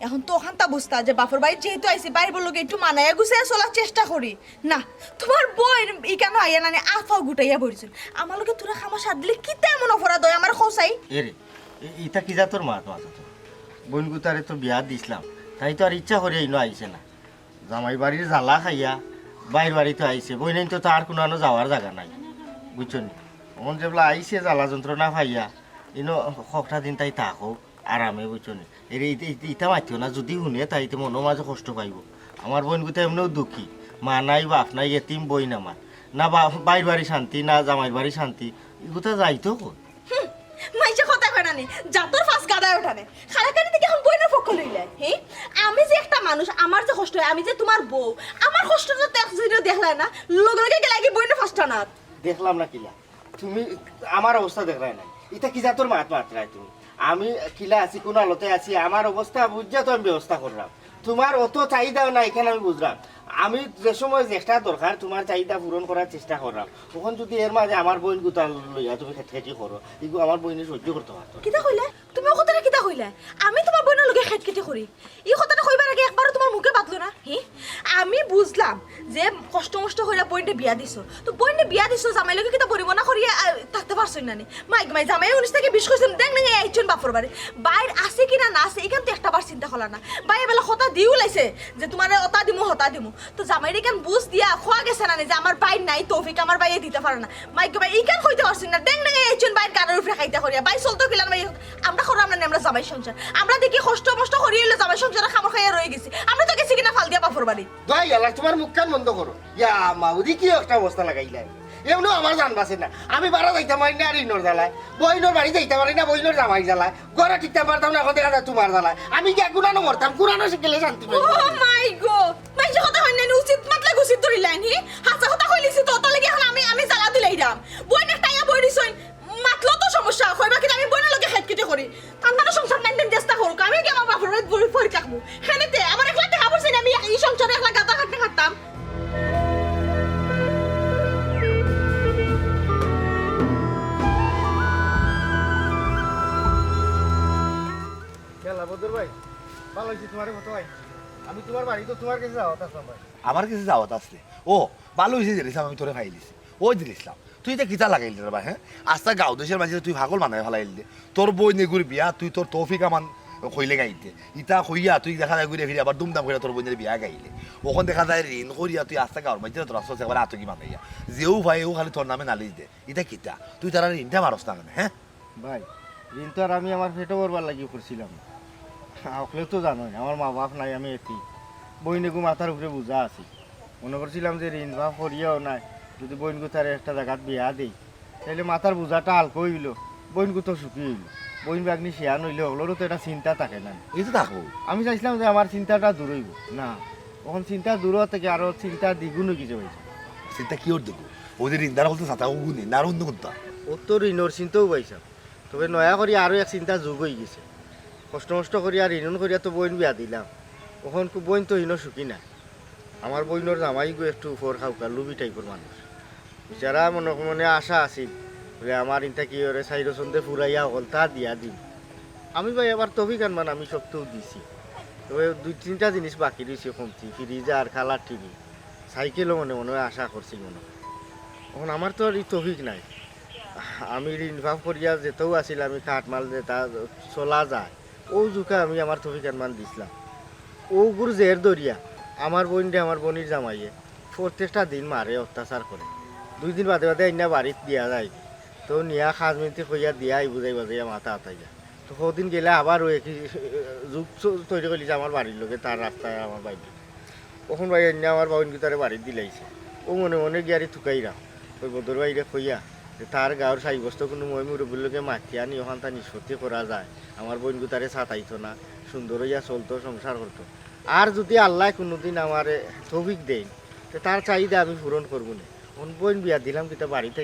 এখন তো ওখানটা বুঝতা যে বাপর বাড়ি যেহেতু আইসি বাইরের লোক একটু মানাইয়া গুছাইয়া চলার চেষ্টা করি না তোমার বোন ই কেন আইয়া না আফাও গুটাইয়া পড়েছিল আমার লোকে তোরা খামা সাত দিলে কি তেমন অপরাধ হয় আমার খোসাই এরে ইটা কি যা তোর মা তো বোন গুতারে তো বিয়া দিছিলাম তাই তো আর ইচ্ছা করে ইনো আইছে না জামাই বাড়ির জ্বালা খাইয়া বাইর বাড়িতে আইছে বইন তো তার কোনো যাওয়ার জায়গা নাই বুঝছো নি অমন যেগুলা আইছে জ্বালা যন্ত্রণা খাইয়া ইনো সপ্তাহ দিন তাই থাকো আরামে বুঝছো নি ইটা মাতিও না যদি শুনে তাই তো মনের মাঝে কষ্ট পাইব আমার বোন গুতা এমনিও দুঃখী মা নাই বাপ নাই এতিম বই না আমার না বাইর বাড়ি শান্তি না জামাই বাড়ি শান্তি এগুতা যাইতো কই মাইছে কথা কয় না নি জাতর ফাস গাদায় ওঠানে খালাকানি থেকে এখন বইনের পক্ষ লইলে হে আমি যে একটা মানুষ আমার যে কষ্ট হয় আমি যে তোমার বউ আমার কষ্টটা তো একদিনও দেখলাই না লগে লগে গেলে কি বইনের ফাসটা না দেখলাম না কিলা তুমি আমার অবস্থা দেখলাই না এটা কি যা তোর মাত্রায় তুমি আমি কিলা আছি কোন আলোতে আছি আমার অবস্থা বুঝা তো আমি ব্যবস্থা করলাম তোমার অত চাহিদাও না এখানে আমি বুঝলাম আমি যে সময় চেষ্টা দরকার তোমার চাহিদা পূরণ করার চেষ্টা করলাম তখন যদি এর মাঝে আমার বোন গুতা লইয়া তুমি খেটি করো এগুলো আমার বোনে সহ্য করতে পারতো কিতা কইলা তুমি ও কথাটা কিতা কইলা আমি তোমার বোনের লগে খেটকেটে করি এই কথাটা কইবার আগে একবারও তোমার মুখে বাতলো না হি আমি বুঝলাম যে কষ্ট মষ্ট হইরা বইনটা বিয়া দিছো তো বইনটা বিয়া দিছো জামাই লগে কিতা পরিব না করিয়া থাকতে পারছই না নি মাই জামাই 19 থেকে 20 কইছেন দেখ না আইছন বাপর বাড়ি বাইর আছে কিনা না আছে এখান তো একটা বার চিন্তা করলা না বাই বেলা কথা দিও লাইছে যে তোমারে অতা দিমু তো জামাইরে কেন বুঝ দিয়া খোয়া গেছে না যে আমার বাইর নাই তৌফিক আমার বাইয়ে দিতে পারে না মাই ভাই এই কেন কইতে পারছিস না দেখ না আইছন বাইর কানের উপরে খাইতে করিয়া বাই চলতো কিলান ভাই আমরা খরাম না আমরা জামাই সংসার আমরা দেখি কষ্ট মষ্ট করিয়ে জামাই সংসারে খাবার খাইয়া রয়ে গেছি আমরা তো গেছি কিনা ফাল দিয়া বাপর বাড়ি দই আল্লাহ তোমার মুখ কান বন্ধ করো ইয়া মাউদি কি একটা অবস্থা লাগাইলাই এমনও আমার জান বাসে না আমি বাড়া যাইতাম পারি না আর ইনোর জ্বালায় বইনোর বাড়ি যাইতে পারি না বইনোর জামাই জ্বালায় ঘরে ঠিকঠাক পারতাম না এখন দেখা যায় তোমার জ্বালায় আমি কি গুণানো মরতাম গুণানো শিখলে শান্তি পাই ও মাই গড মাই যে কথা হই না উচিত মাতলে গুছিত ধরিলাই নি হাসা কথা কইলিছি তো তাহলে কি এখন আমি জ্বালা দিলাইরাম বইন একটা ইয়া বই দিছই মাতলো তো সমস্যা কইবা কি আমি বইনের লগে খেটকেটে করি তান্তানো সংসার নাইতেন চেষ্টা করুক আমি কি আমার বাপের বাড়ি বই পরীক্ষা করব হেনেতে আমার একলা টাকা পড়ছে না আমি এই সংসারে একলা গাদা খাটতে খাটতাম বদর ভাই ভালো হয়েছে তোমার মতো ভাই আমি তোমার বাড়ি তো তোমার কাছে যাওয়া আসলাম ভাই আমার কাছে যাওয়াত আসলে ও ভালো হয়েছে জিনিসলাম আমি তোরে ফাইলিছি ওই জিনিসলাম তুই এটা কিতা লাগাইলি রে ভাই হ্যাঁ আস্তা গাঁও দেশের মাঝে তুই ভাগল বানাই ফেলাইল দে তোর বই নেগুর বিয়া তুই তোর তৌফিক আমান কইলে গাইতে ইটা কইয়া তুই দেখা যায় ঘুরে ফিরে আবার দুমদাম করে তোর বোনের বিয়া গাইলে ওখান দেখা যায় ঋণ করিয়া তুই আস্তা গাঁওর মাঝে তোর আসতে একবার আতকি বানাইয়া যেও ভাই ও খালি তোর নামে নালিশ দে এটা কিতা তুই তারা ঋণটা মারস না হ্যাঁ ভাই ঋণ তো আর আমি আমার পেটে করবার লাগিয়ে করছিলাম আপনিও তো জানোই আমার মা বাপ নাই আমি এটি বইনেগু মাথার উপরে বোঝা আছি মনে করছিলাম যে ঋণ ভাব করিয়াও নাই যদি বইনগু তার একটা জায়গাত বিয়া দিই তাহলে মাথার বোঝাটা হালকা হইল বইনগু তো সুখী হইল বইন বাগনি শেয়ার নইলে ওগুলোরও তো একটা চিন্তা থাকে না এই তো থাকবো আমি চাইছিলাম যে আমার চিন্তাটা দূর হইব না তখন চিন্তা দূর থেকে আরও চিন্তা দ্বিগুণ কিছু হয়েছে চিন্তা কি ওর দেখো ওদের ঋণদার হতে সাঁতা গুণে না আর অন্য কোনটা ও তো ঋণর চিন্তাও পাইছাম তবে নয়া করি আরও এক চিন্তা যোগ হয়ে গেছে কষ্ট মষ্ট করি আর ঋণ করিয়া তো বইন বিয়া দিলাম ওখান খুব বইন তো হিনো সুখী না আমার বইনোর জামাই গো একটু উপর খাউকা লুবি টাইপের মানুষ যারা মনে মনে আশা আছিল বলে আমার ইনটা কি ওরে সাইরো সন্ধে ফুরাইয়া হল তা দিয়া দিন আমি ভাই আবার তফিক আনমান আমি সবটাও দিছি তবে 2-3টা জিনিস বাকি রয়েছে কমতি ফ্রিজার খালার টিভি সাইকেলও মনে মনে আশা করছি মনে এখন আমার তো আর তফিক নাই আমি ঋণভাব করিয়া যেতেও আসিল আমি কাঠ মাল যে তা চলা যায় ও জুকা আমি আমার তফিক আনমান দিছিলাম ও গুরু জের দরিয়া আমার বোনরে আমার বোনির জামাইয়ে প্রত্যেকটা দিন মারে অত্যাচার করে 2 দিন বাদে বাদে আইনা বাড়িতে দিয়া যায় তো নিয়া খাজ মিনতি কইয়া দিয়াই বুঝাই বাজাইয়া মাথা আতাইয়া তো কদিন গেলে আবার ওই একই যুগ তৈরি করলি যে আমার বাড়ির লোকে তার রাস্তায় আমার বাইরে কখন ভাই আইনা আমার বোনকে তারে বাড়িতে দিলাইছে ও মনে মনে গিয়ারি থুকাইরা ওই বদর বাইরে কইয়া যে তার গাঁর সাব্যস্ত কোনো মই মুরব্বীর লোকে মাখিয়া নি ওখান তা নিষ্পত্তি করা যায় আমার বোনকে তারে ছাতাইতো না সুন্দর হইয়া চলতো সংসার করতো আর যদি আল্লাহ কোনোদিন আমার তৌফিক দেন তো তার চাহিদা আমি পূরণ করবো না বোন বিয়া দিলাম কিন্তু বাড়িতে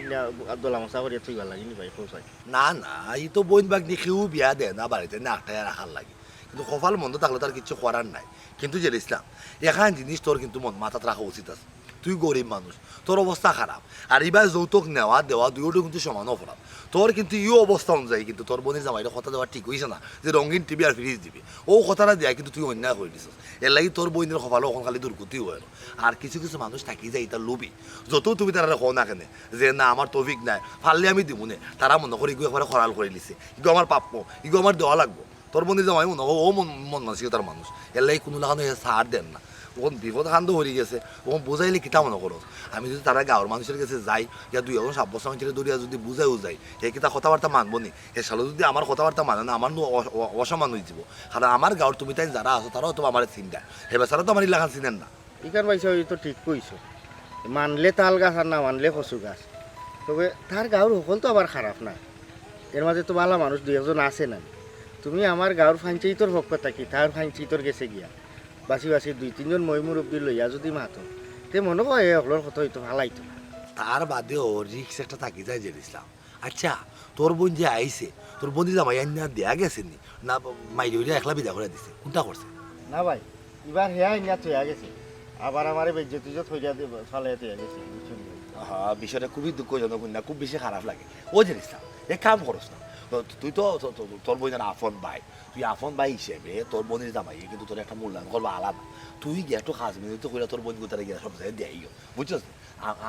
দোলা মশা করিয়া তুই ভালো লাগিনি ভাই পৌঁছাই না না এই তো বোন বাগনি কেউ বিয়া দেয় না বাড়িতে না একটাই রাখার লাগে কিন্তু কপাল মন্দ থাকলে তার কিছু করার নাই কিন্তু যে ইসলাম এখান জিনিস তোর কিন্তু মন মাথাত রাখা উচিত আছে তুই গরিব মানুষ তোর অবস্থা খারাপ আর এবার যৌতুক নেওয়া দেওয়া দুইটা কিন্তু সমান অপরাধ তোর কিন্তু ইও অবস্থা অনুযায়ী কিন্তু তোর বোনের জামাইটা কথা দেওয়া ঠিক হয়েছে না যে রঙিন টিভি আর ফ্রিজ দিবি ও কথাটা দেয়া কিন্তু তুই অন্যায় করে দিছিস এর লাগি তোর বোনের কপালও ওখান খালি দুর্গতি হয় আর কিছু কিছু মানুষ থাকি যায় এটা লোভি যত তুমি তারা কো না কেন যে না আমার তৌফিক নাই ফাললে আমি দিব নে তারা মনে করি ইগো একবারে খরাল করে দিছে ইগো আমার প্রাপ্য ইগো আমার দেওয়া লাগবো তোর বোনের জামাই মনে ও মন মানসিকতার মানুষ এর লাগি কোনো লাগানো সার দেন না ওখান বিপদ কাণ্ড হয়ে গেছে ওখান বুঝাইলে কিতা মনে করো আমি যদি তারা গাঁৱৰ মানুষের কাছে যাই ইয়া 2-7 মানুষের দরিয়া যদি বুঝাইও যাই এই কিতা কথাবার্তা মানবো নি এ সালো যদি আমার কথাবার্তা মানে না আমার অসমান হয়ে যাব কারণ আমার গাঁৱৰ তুমি তাই যারা আছো তারাও তো আমার চিন্তা হে বেচারা তো আমার এলাকার চিনেন না ইকার পাইছ এই তো ঠিক কইছো মানলে তাল গাছ আর না মানলে কচু গাছ তবে তার গাঁৱৰ সকল তো আবার খারাপ না এর মাঝে তো ভালো মানুষ 2-1জন আছে না তুমি আমার গাঁৱৰ ফাঞ্চাইতর পক্ষ থাকি তার ফাঞ্চাইতর গেছে গিয়া বাসি বাসি 2-3জন মই মুরব্বী লইয়া যদি মাতো তে মনে হয় এগুলোর কথা হইতো ভালাইতো তার বাদেও রিক্স একটা থাকি যায় যে ইসলাম আচ্ছা তোর বোন যে আইছে তোর বোন জামাই আইনা দেয়া গেছে নি না মাইরিয়া একলা বিদা করে দিছে কোনটা করছে না ভাই এবার হেয়া ইন্ডিয়া থইয়া গেছে আবার আমারে বেজ্জত ইজ্জত হইয়া ফালাইয়া থইয়া গেছে হ্যাঁ বিষয়টা খুবই দুঃখজনক না খুব বেশি খারাপ লাগে ও যে ইসলাম এ কাম করস না তুই তো তোর বোনের আফন ভাই তুই আফন ভাই হিসেবে তোর বোনের জামাই কিন্তু তোর একটা মূল্যায়ন করবো আলাদা তুই গিয়ে একটু কাজ মিনিত করে তোর বোন গোতারে গিয়ে সব জায়গায় দেয়াইও বুঝছিস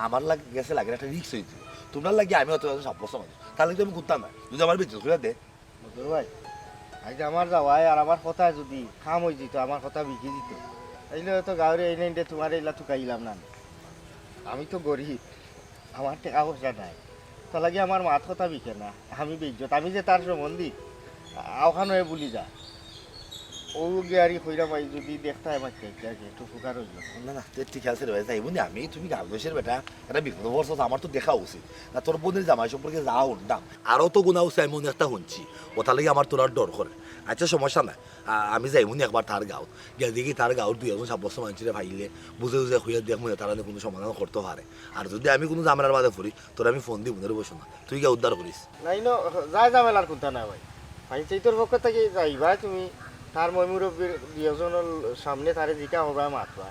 আমার গেছে লাগে একটা রিক্স হয়েছিল তোমরা লাগে আমি অত 7 বছর মানুষ তাহলে তো আমি ঘুরতাম না যদি আমার বিদ্যুৎ করে দে ভাই আজ আমার যাওয়াই আর আমার কথা যদি খাম হয়ে যেত আমার কথা বিকি দিত তাইলে হয়তো গাঁৱৰে এই নাইনটা তোমার এলা ঠুকাইলাম না আমি তো গরিব আমার টাকা পয়সা নাই তা লাগে আমার মাত কথা বিকে না আমি বেজ্জত আমি যে তার সম্বন্ধী আওখানো বলি যা ও গিয়ারি কইরা পাই যদি দেখতে হয় আমার একটু ফুকার হইল না না ঠিক আছে রে ভাই যাইব না আমি তুমি গালদোষের বেটা একটা বিপদ বর্ষ আমার তো দেখা উচিত না তোর বোনের জামাই সম্পর্কে যা শুনতাম আরও তো গুণা উচিত এমন একটা শুনছি ওটা লাগে আমার তোর আর ডর করে আচ্ছা সমস্যা নাই আমি যাইব না একবার তার গাঁৱত গিয়ে দেখি তার গাঁৱৰ 2-7 বছর মানুষের ভাইলে বুঝে বুঝে হইয়া দেখবো না তারা কোনো সমাধান করতে পারে আর যদি আমি কোনো জামেলার মাঝে ফুরি তোর আমি ফোন দিব না বসো না তুই গিয়ে উদ্ধার করিস নাই ন যাই জামেলার কোনটা না ভাই পঞ্চায়েতের পক্ষ থেকে যাইবা তুমি তার মই মুরব্বীর 2জনের সামনে তারে জিকা হবা মাতবা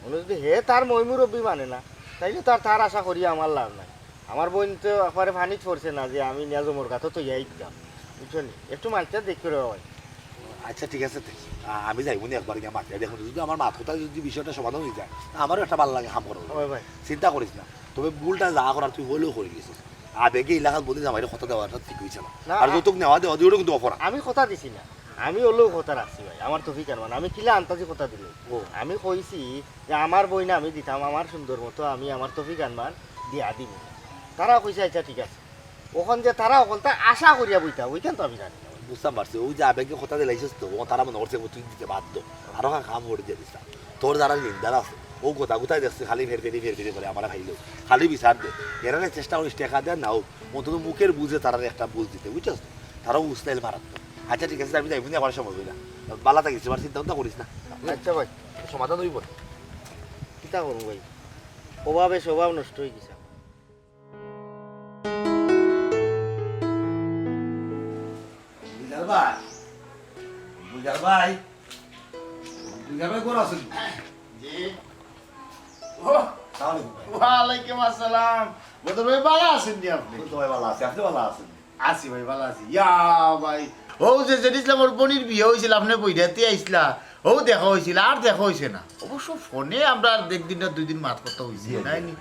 মনে যদি হে তার মই মুরব্বী মানে না তাইলে তার আশা করি আমার লাভ নাই আমার বোন তো একবারে পানিত পড়ছে না যে আমি নিয়া জমর কাছে তো ইয়াই দিতাম বুঝছো নি একটু মাছটা দেখতে রে ভাই আচ্ছা ঠিক আছে আমি যাইব না একবার গিয়ে মাত্রা দেখুন যদি আমার মাথাটা যদি বিষয়টা সমাধান হয়ে যায় আমারও একটা ভালো লাগে হাম করো ভাই চিন্তা করিস না তবে ভুলটা যা করার তুই হলেও করে গেছিস আবেগে এলাকার বলি জামাইরে কথা দেওয়াটা ঠিক হয়েছে না আর যৌতুক নেওয়া দেওয়া দুটো কিন্তু অপরাধ আমি কথা দিছি না আমি ওলেও কথা রাখছি ভাই আমার তো ফিকার মানে আমি কিলা আন্তাজি কথা দিল আমি কইছি যে আমার বই না আমি দিতাম আমার সুন্দর মতো আমি আমার তফিক আনমান দিয়া দিব তারা কইছে আচ্ছা ঠিক আছে ওখান যে তারা ওখান তা আশা করিয়া বইতা ওইখান তো আমি জানি বুঝতাম পারছি ওই যে আবেগে কথা দিলাইছিস তো ও তারা মনে করছে তুই দিতে বাধ্য আরো কাম করে দিয়ে দিস তোর যারা লিন্দার আছে ও গোটা গোটাই দেখছে খালি ফের ফেরি করে আমার খাইলেও খালি বিচার দে এরা চেষ্টা করিস টেকা দেয় নাও অন্তত মুখের বুঝে তারা একটা বুঝ দিতে বুঝছিস তারাও উস্তাইল মারাত্মক আচ্ছা ঠিক আছে আমি যাইব না আমার সময় হই না বালা থাকিস আমার চিন্তা করিস না আচ্ছা ভাই সমাধান হইব কিতা করবো ভাই অভাবে স্বভাব নষ্ট হয়ে গেছে বুঝার ভাই ভাই কোন আছেন জি তাহলে ওয়ালাইকুম আসসালাম বদর ভাই ভালো আছেন নি আপনি তো ভাই ভালো আছে আপনি ভালো আছেন আছি ভাই ভালো আছি ইয়া ভাই ও যে জেডিসলাম ওর বোনের বিয়ে হয়েছিল আপনি বইরাতে আইসলা ও দেখা হয়েছিল আর দেখা হয়েছে না অবশ্য ফোনে আমরা আর একদিন না 2 দিন মাত কথা হয়েছি নাই নি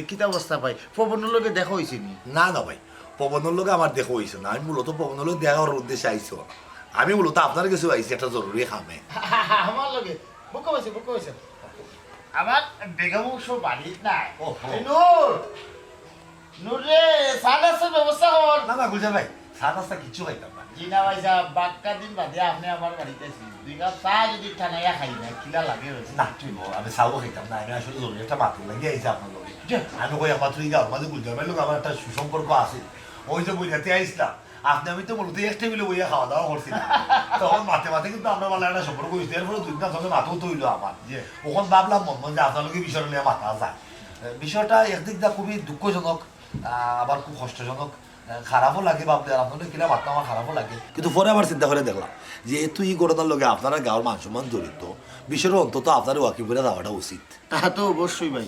কিতা অবস্থা ভাই পবনের লগে দেখা হয়েছে নি না না ভাই পবনের লোক আমার দেখা হয়েছে না আমি মূলত পবনের লোক দেখার উদ্দেশ্যে আইসো আমি মূলত আপনার কাছে আইসি একটা জরুরি খামে আমার লগে বুক হয়েছে আমার বেগম সব বাড়ি নাই এই নূর নূর রে সালাসের ব্যবস্থা হল না না গুলজার ভাই চা নাস্তা কিচ্ছু খাইতাম না জি না ভাই সাহেব বাক্কা দিন বাদে আপনি আমার বাড়িতে আছেন 2 কাপ চা যদি ঠানাইয়া খাই না কিলা লাগে হয়েছে না তুই আমি চাও খাইতাম না আমি আসলে জরুরি একটা মাতুর লাগিয়ে আইসি আপনার লগে আমি কই আমার তুই গাঁর মাঝে গুলজার ভাই লোক আমার একটা সুসম্পর্ক আছে ওই যে বইয়াতে আইসলাম আপনি আমি তো মূলত এক টেবিলে বইয়া খাওয়া দাওয়া করছি তখন মাথে মাথে কিন্তু আমরা বলে একটা সম্পর্ক হয়েছে এরপরে 2 দিন সঙ্গে মাথাও তৈল আমার ওখান ভাবলাম মন যে আপনার বিষয়টা নিয়ে মাথা যায় বিষয়টা একদিক দিয়ে খুবই দুঃখজনক আবার খুব কষ্টজনক খারাপও লাগে ভাবলে আপনাদের কিনা মাথা আমার খারাপও লাগে কিন্তু পরে আবার চিন্তা করে দেখলাম যেহেতু এই ঘটনার লগে আপনারা গাঁর মান সম্মান জড়িত বিষয়টা অন্তত আপনার ওয়াকি করে দেওয়াটা উচিত তা তো অবশ্যই ভাই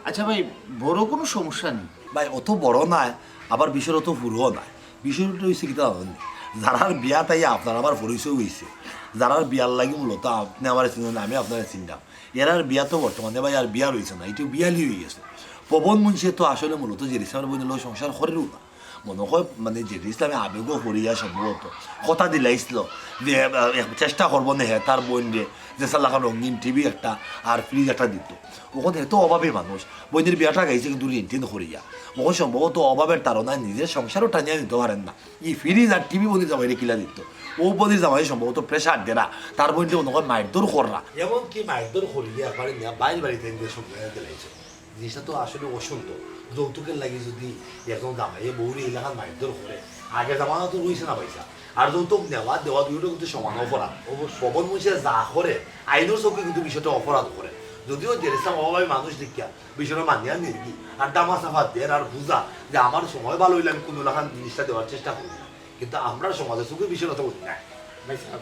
আচ্ছা ভাই বড় কোনো সমস্যা নেই ভাই অত বড় নয় আবার বিষয়টা অত পুরো নয় বিষয়টা হয়েছে কি জানেন যারার বিয়া তাই আপনার আমার পরিচয় হয়েছে যারার বিয়ার লাগে মূলত আপনি আমার চিনেন আমি আপনার চিনতাম এরার বিয়া তো বর্তমানে ভাই আর বিয়া রয়েছে না এটি বিয়ালি হয়ে গেছে পবন মুন্সি তো আসলে মূলত যে ইসলামের বই লোক সংসার করেও না মনে হয় মানে যে ইসলামে আবেগও করিয়া সম্ভবত কথা দিলাইছিল যে চেষ্টা করবো না হ্যাঁ তার বোন যে সাল্লাখান রঙিন টিভি একটা আর ফ্রিজ একটা দিত ওখানে এত অভাবে মানুষ বোনের বিয়াটা গাইছে কিন্তু রেন্টিন করিয়া ওখানে সম্ভবত অভাবের তারনায় নিজের সংসারও টানিয়া দিতে পারেন না এই ফ্রিজ আর টিভি বনির জামাইরে কিলা দিত ও বনির জামাই সম্ভবত প্রেশার দেরা তার বোনটি মনে হয় মারধর কররা এমনকি মারধর করিয়া পারেন না বাইরে বাড়িতে সঙ্গে দিলাইছে জিনিসটা তো আসলে অসুন্দর যৌতুকের লাগে যদি একজন জামাইয়ে বউরি এলাকার মারধর করে আগে জামানা তো রয়েছে না পয়সা আর যৌতুক নেওয়া দেওয়া দুটো কিন্তু সমান অপরাধ পবন মুন্সি যা করে আইনের চোখে কিন্তু বিষয়টা অপরাধ করে যদিও জেরেসাম অভাবে মানুষ দেখিয়া বিষয়টা মানিয়া নির্গি আর ডামা সাফা দের আর বুঝা যে আমার সময় ভালো হইলে আমি কোনো এলাকার জিনিসটা দেওয়ার চেষ্টা করি না কিন্তু আমরা সমাজের চোখে বিষয়টা তো করি না ভাই সাহেব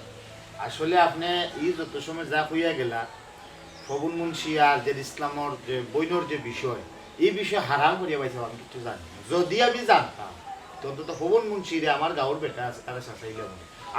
আসলে আপনি এই যত সময় যা হইয়া গেলা পবন মুন্সি আর যে ইসলামর যে বইনর যে বিষয় এই বিষয়ে হারাম করিয়া পাইছে আমি কিছু জানি না যদি আমি জানতাম তত পবন মুন্সি রে আমার গাঁর বেটা আছে তারা শাসাইলাম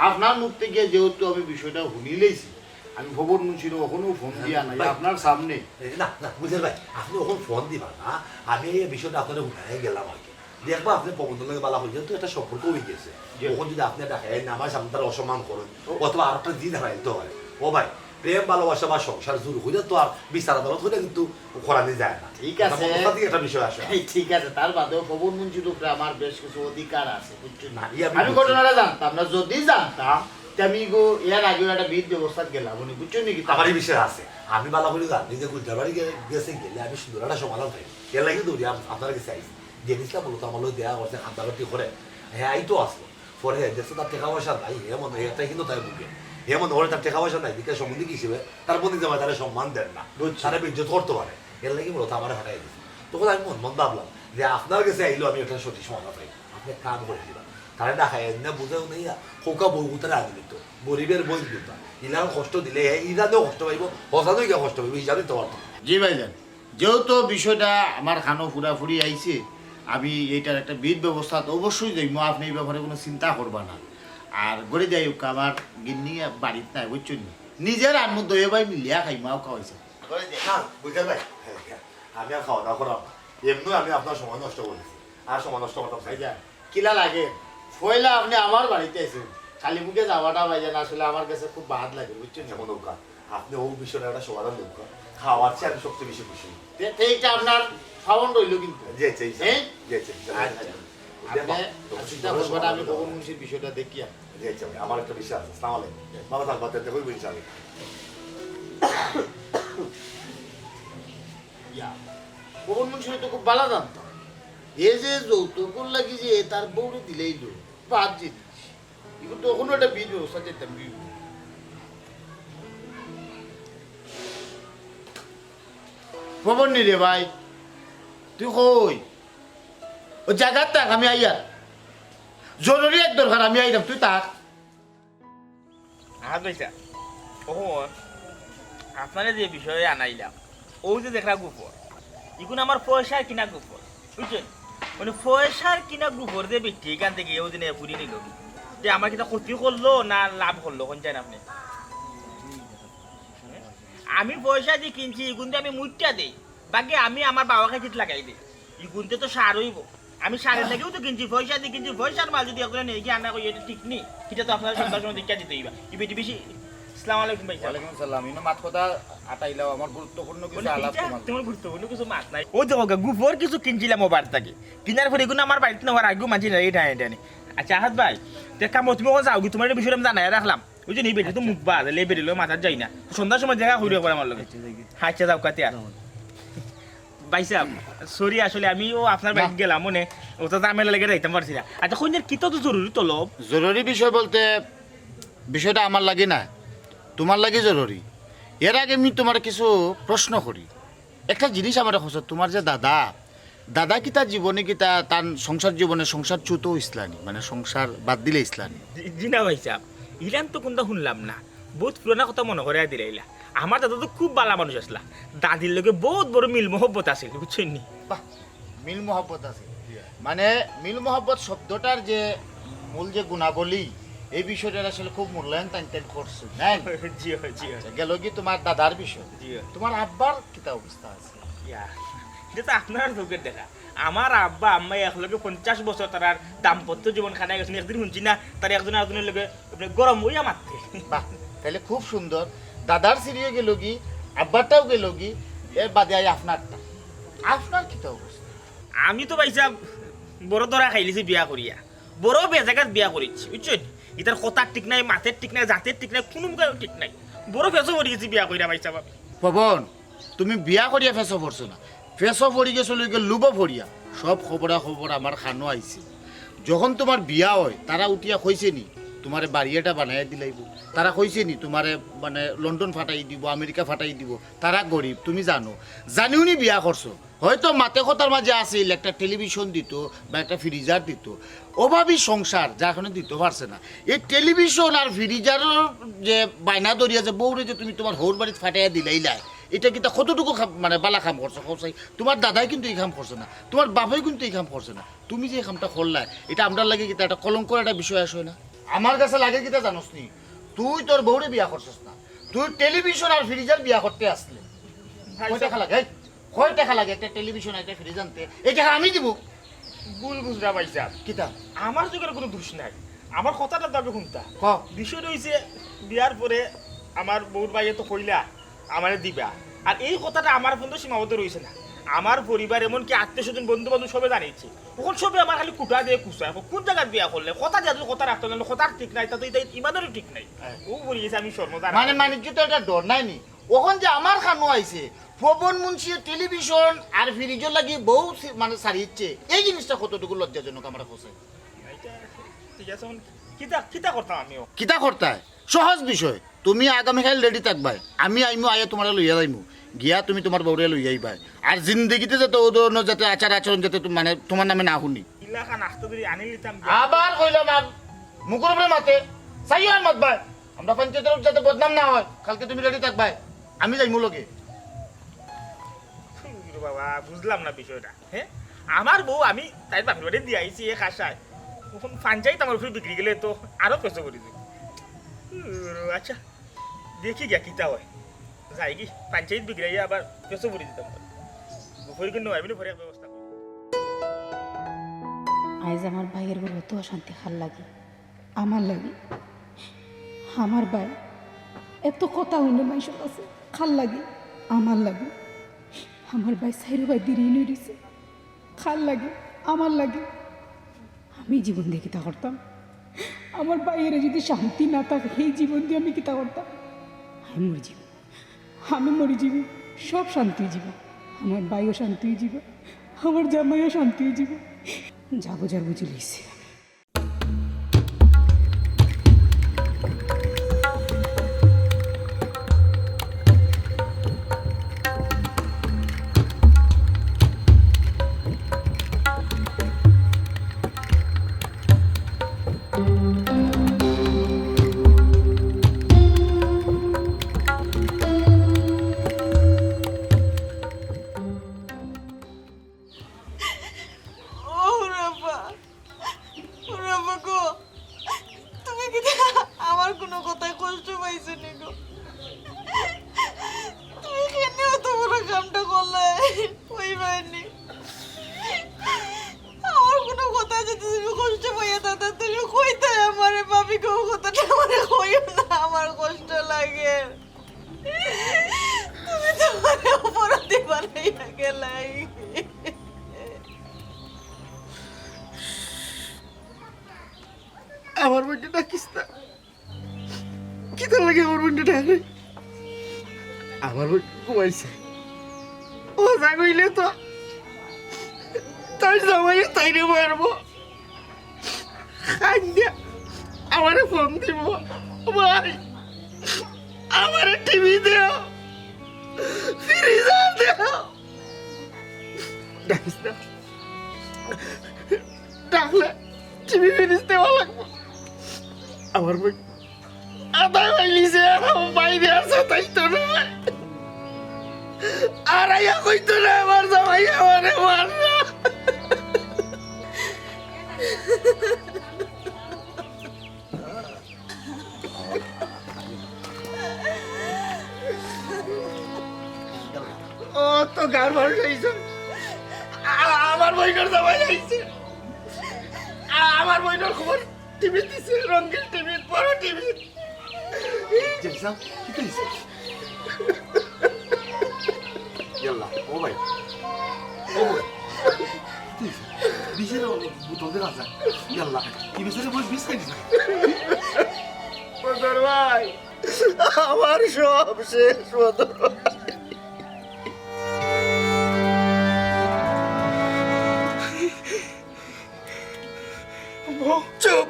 আপনার মুখ থেকে যেহেতু আমি বিষয়টা শুনিলেইছি আমি পবন মুন্সির কখনো ফোন দিয়া নাই আপনার সামনে না না বুঝলেন ভাই আপনি ওখানে ফোন দিবা না আমি এই বিষয়টা আপনার শুনাই গেলাম আর কি দেখবো আপনি পবনের লগে বালা হয়ে তো একটা সম্পর্ক হয়ে গেছে ওখানে যদি আপনি দেখায় না আমার সামনে তারা অসম্মান করেন অথবা আর একটা দিন হারাইতে হয় ও ভাই প্রেম ভালোবাসা বা সংসার শুরু হইলে তো আর বিচার আদালত হলে কিন্তু করানি যায় না ঠিক আছে একটা বিষয় আসে ঠিক আছে তার বাদেও পবন মুন্সির উপরে আমার বেশ কিছু অধিকার আছে বুঝছো না আমি আমি ঘটনাটা জানতাম না যদি জানতাম আমি গো এর আগে একটা বিদ ব্যবস্থা গেলাম উনি বুঝছো নাকি আমার এই বিষয় আছে আমি বালা করে জানি যে গুলজার বাড়ি গেছে গেলে আমি সুন্দর একটা সমাধান পাই এর লাগে দৌড়ি আপনার কাছে আইসি জিনিসটা মূলত আমার লোক দেওয়া করছে খান্দাবাটি করে হ্যাঁ এই তো আসলো পরে দেশে তার টাকা পয়সা নাই এমন এটাই কিন্তু তাই বুকে এমন ওরা তার টাকা পয়সা নাই দিকে সম্বন্ধে হিসেবে তার বন্ধু জামাই তারা সম্মান দেন না তারা বিজ্জত করতে পারে এর লাগে মূলত আমার হাঁটাই দিচ্ছে তখন আমি মন ভাবলাম যে আপনার কাছে আইলো আমি একটা সঠিক সমাধান পাই আপনি কাম করে দিলাম তারা দেখায় না বুঝেও নেই খোকা বউ তারা আগে দিত গরিবের বই দিত ইলাম কষ্ট দিলে ইরানেও কষ্ট পাইব হসানো গিয়ে কষ্ট পাইব হিসাবে তো পারতো জি ভাইজান যেহেতু বিষয়টা আমার খানো ফুরাফুরি আইছে আমি এইটার একটা বিদ ব্যবস্থা তো অবশ্যই দেখবো আপনি এই ব্যাপারে কোনো চিন্তা করবা না আর গড়ে যাই হোক আমার গিন্নি বাড়িতে নাই বুঝছো নিজের আনমো দয়ে ভাই মিলিয়া খাই মাও খাওয়াইছে বুঝলেন ভাই আমি আর খাওয়া দাওয়া করাম এমনি আমি আপনার সময় নষ্ট করেছি আর সময় নষ্ট করতাম ভাইজান কিলা লাগে ফয়লা আপনি আমার বাড়িতে আছেন খালি মুখে যাওয়াটা ভাইজান আসলে আমার কাছে খুব বাদ লাগে বুঝছো যেমন নৌকা আপনি ও বিষয়টা একটা সমাধান নৌকা খাওয়ার চেয়ে আমি সবচেয়ে বেশি খুশি এইটা আপনার সাবন রইল কিন্তু যে চাই হ্যাঁ যে চাই চিন্তা করবেন আমি পবন মুন্সির বিষয়টা দেখিয়া যে চাই আমার একটা বিষয় আছে আসসালামু আলাইকুম ভালো থাকবা দেখো ইনশাআল্লাহ পবন মুন্সির তো খুব ভালো জানতাম এ যে যৌতুক লাগি যে তার বউরে দিলেই লো বাদ জিনিস এগুলো তো কোনো একটা বিধ ব্যবস্থা যেতাম পবন নি রে ভাই তুই কই ও জায়গার তাক আমি আইয়ার জরুরি এক দরকার আমি আইলাম তুই তাক আহাত ভাইসা ওহো আপনারা যে বিষয়ে আনাইলাম ও যে দেখা গুপর এখন আমার পয়সার কিনা গুপর বুঝছেন মানে পয়সার কিনা গুপর যে ব্যক্তি এখান থেকে ও দিনে পুরি নিল যে আমার কিনা ক্ষতি করলো না লাভ করলো কোন চান আপনি আমি পয়সা দিয়ে কিনছি এগুন দিয়ে আমি মুটটা দিই বাকি আমি আমার বাবাকে চিট লাগাই দিই এগুনতে তো সার হইব আমি সারের লাগেও তো কিনছি পয়সা দিয়ে কিনছি পয়সার মাল যদি এখন নেই কি আনা করি এটা ঠিক নেই এটা তো আপনারা সন্ধ্যার সময় দেখা দিতে হইবা বেশি বেশি আসসালামু আলাইকুম ভাই ওয়ালাইকুম আসসালাম ইনো মাত কথা আটাইলাও আমার গুরুত্বপূর্ণ কিছু আলাপ তোমার গুরুত্বপূর্ণ কিছু মাত নাই ও দেখো গুফর কিছু কিনছিলাম ও বাড়ি থেকে কিনার পরে এগুলো আমার বাড়িতে নেওয়ার আগেও মানছি না এটা এটা আচ্ছা আহাদ ভাই কাম তুমি ওখানে যাও তোমার বিষয়টা আমি জানাই রাখলাম ওই যে বেরিয়ে তো মুখ বাদ বেরিয়ে মাথার যাই না সন্ধ্যার সময় দেখা হইলে পরে আমার লোক হাঁচা যাও কাতে আর ভাই সাহেব সরি আসলে আমিও আপনার বাড়িতে গেলাম মনে ওটা ঝামেলা লেগে যাইতাম পারছি না আচ্ছা কোনদিন কি তো জরুরি তো লোভ জরুরি বিষয় বলতে বিষয়টা আমার লাগে না তোমার লাগে জরুরি এর আগে আমি তোমার কিছু প্রশ্ন করি একটা জিনিস আমার খোঁজ তোমার যে দাদা কি তার জীবনে কি তার সংসার জীবনে সংসার চুতো ইসলামী মানে সংসার বাদ দিলে ইসলামী জি না ভাই সাহেব ইলান তো কোনটা শুনলাম না বহুত পুরানা কথা মনে করে দিলে ইলা আমার দাদা তো খুব ভালো মানুষ আসলা দাদির লোকে বহুত বড় মিল মহব্বত আছে বুঝছেন নি বাহ মিল মহব্বত আছে মানে মিল মহব্বত শব্দটার যে মূল যে গুণাবলী এই বিষয়টা আসলে খুব মূল্যায়ন টাইন করছে না জি জি গেল কি তোমার দাদার বিষয় জি তোমার আব্বার কিতা অবস্থা আছে এটা আপনার চোখের দেখা আমার আব্বা আম্মা একলগে 50 বছর তার দাম্পত্য জীবন খানায় গেছেন একদিন শুনছি না তার একজন আরেকজনের লগে গরম হইয়া মারতে বাহ তাহলে খুব সুন্দর দাদার সিরিয়ে গেল কি আব্বারটাও গেল কি এর বাদে আই আপনার কিতা অবস্থা আমি তো ভাই সাহেব বড় ধরা খাইলিছি বিয়া করিয়া বড় বেজাগাত বিয়া করেছি বুঝছেন এটার কথার ঠিক নাই মাথের ঠিক নাই জাতের ঠিক নাই কোনো মুখে ঠিক নাই বড় ফেসও পড়ে গেছি বিয়া করিয়া ভাই সাহেব পবন তুমি বিয়া করিয়া ফেসো পড়ছো না ফেসো পড়ি গেছো লইকে লুব পড়িয়া সব খবর আমার খানো আইছে যখন তোমার বিয়া হয় তারা উঠিয়া কইছে নি তোমার বাড়িটা বানাইয়া দিলাইব তারা কইছে নি তোমারে মানে লন্ডন ফাটাই দিব আমেরিকা ফাটাই দিব তারা গরিব তুমি জানো জানিও নি বিয়া করছো হয়তো মাতে কথার মাঝে আসিল একটা টেলিভিশন দিত বা একটা ফ্রিজার দিত অভাবী সংসার যা এখন দিতে পারছে না এই টেলিভিশন আর ফ্রিজারের যে বায়না ধরিয়া যে বউরে যে তুমি তোমার হোর বাড়িতে ফাটাইয়া দিলাইলাই এটা কিন্তু কতটুকু মানে বালা কাম করছো খোঁচাই তোমার দাদাই কিন্তু এই কাম করছে না তোমার বাবাই কিন্তু এই কাম করছে না তুমি যে কামটা করলাই এটা আমরা লাগে কিন্তু একটা কলঙ্কর একটা বিষয় আসে না আমার কাছে লাগে কিতা জানোস নি তুই তোর বউরে বিয়া করছিস না তুই টেলিভিশন আর ফ্রিজার বিয়া করতে আসলে কয় টাকা লাগে কয় টাকা লাগে একটা টেলিভিশন একটা ফ্রিজ আনতে এই টাকা আমি দিব ভুল বুঝরা ভাই সাহেব কিতা আমার যুগের কোনো দোষ নাই আমার কথাটা দাবি শুনতা ক বিষয়টা হইছে বিয়ার পরে আমার বউর ভাইয়ে তো কইলা আমারে দিবা আর এই কথাটা আমার বন্ধু সীমাবদ্ধ রয়েছে না আমার পরিবার এমনকি আত্মীয় স্বজন বন্ধু বান্ধব সবে জানিয়েছে ওখন সবে আমার খালি কুটা দিয়ে কুচায় কোন জায়গায় বিয়া করলে কথা দিয়ে কথা রাখতে না কথার ঠিক নাই তাতে ইমানেরও ঠিক নাই ও বলে গেছে আমি শর্মদার মানে মানিজ্য তো এটা ডর নাই নি ওখন যে আমার খানো আইছে BodorMunsi টেলিভিশন আর ফ্রিজের লাগি বউ মানে সারিচ্ছে এই জিনিসটা কতটুকু লজ্জাজনক আমার কাছে ঠিক আছে কিতা কিতা করতাম আমিও কিতা করতায় সহজ বিষয় তুমি আগামীকাল রেডি থাকবাই আমি আইমু আইয়া তোমার লইয়া যাইমু গিয়া তুমি তোমার বউরে লইয়া আইবাই আর জিন্দগিতে যাতে ও ধরনের যাতে আচার আচরণ যাতে মানে তোমার নামে না শুনি ইলাকা নাস্তা ধরে আনি লিতাম আবার কইলাম আর মুকুর উপরে মাতে সাইও আর মত ভাই আমরা পঞ্চায়েতের যাতে বদনাম না হয় কালকে তুমি রেডি থাকবাই আমি যাইমু লগে বাবা বুঝলাম না বিষয়টা হ্যাঁ আমার বউ আমি তাই বাপের বাড়ি দিয়ে আইছি এক আশায় তখন পাঞ্চায়েত আমার উপরে বিক্রি গেলে তো আরো পেছো করে দিই আচ্ছা দেখি গিয়া কিতা হয় যাই কি পঞ্চায়েত বিক্রি আবার পেছো করে দিতাম ঘরে কিন্তু আমি ঘরে ব্যবস্থা করি আজ আমার ভাইয়ের বলে তো অশান্তি খাল লাগে আমার লাগে আমার ভাই এত কথা হইলে মানুষের কাছে খাল লাগে আমার লাগে আমার ভাই সাইরো ভাই দিরিয়ে নিয়েছে খাল লাগে আমার লাগে আমি জীবন দিয়ে কিতা করতাম আমার ভাইয়ের যদি শান্তি না থাকে সেই জীবন দিয়ে আমি কিতা করতাম আমি মরি জীবন সব শান্তি জীবন আমার ভাইও শান্তি জীবন আমার জামাইও শান্তি জীবন যাবো যার বুঝে লইছে গেলাই আমার বন্ধু ডাকিস না কি তোর লাগে আমার বন্ধু ডাকে আমার বন্ধু ঘুমাইছে ও জাগইলে তো তাই জামাই তাইরে মারবো খাইয়া আমারে ফোন দিব ভাই আমারে টিভি দেও ফ্রিজার দেও ডাকিস না ডাকলে টিভি ফ্রিজ দেওয়া লাগবে আমার বই আদায় হইলিছে বাইরে আছে তাই তো নয় আর আইয়া কইতো না আমার জামাই আমারে মারলো ও তো গার মার হইছে আমার বইটার জামাই আইছে আমার বইটার খবর টিভি দিছে রঙিন টিভি বড় টিভি জেসা কি কইছে ইয়াল্লা ও ভাই ও ভাই বিশের বুতল দে রাজা ইয়াল্লা কি বিশের বই বিশ খাইছ বদর ভাই আমার সব শেষ বদর চুপ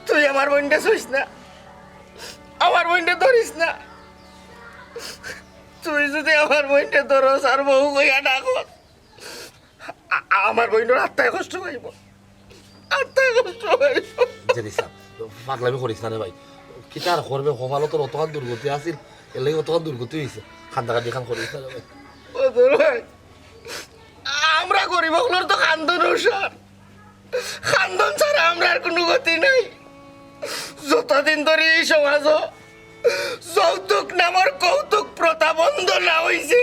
তুই আমার বোনটা শুইস না আমার বোনটা ধরিস না তুই যদি আমার বোনটা ধরস আর বহু কইয়া ডাকস আমার বোনের আত্মায় কষ্ট পাইব আত্মায় কষ্ট পাইব জেনিসা পাগলামি করিস না রে ভাই কিতা আর করবে হমালো তোর অতখান দুর্গতি আছিল এর লাগি অতখান দুর্গতি হয়েছে খান্দাকাটি খান করিস না রে ভাই বদর ভাই আমরা গরিব হলোর তো খান্দন সার খান্দন ছাড়া আমরা আর কোনো গতি নাই যতদিন ধরে এই সমাজ যৌতুক নামর কৌতুক প্রথা বন্ধ না হইছে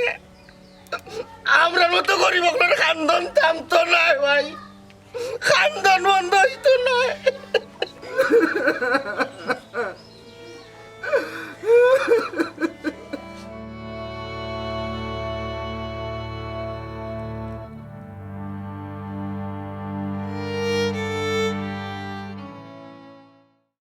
আমরা মতো গরিব হলোর খান্দন থামতো না ভাই খান্দন বন্ধ হইতো না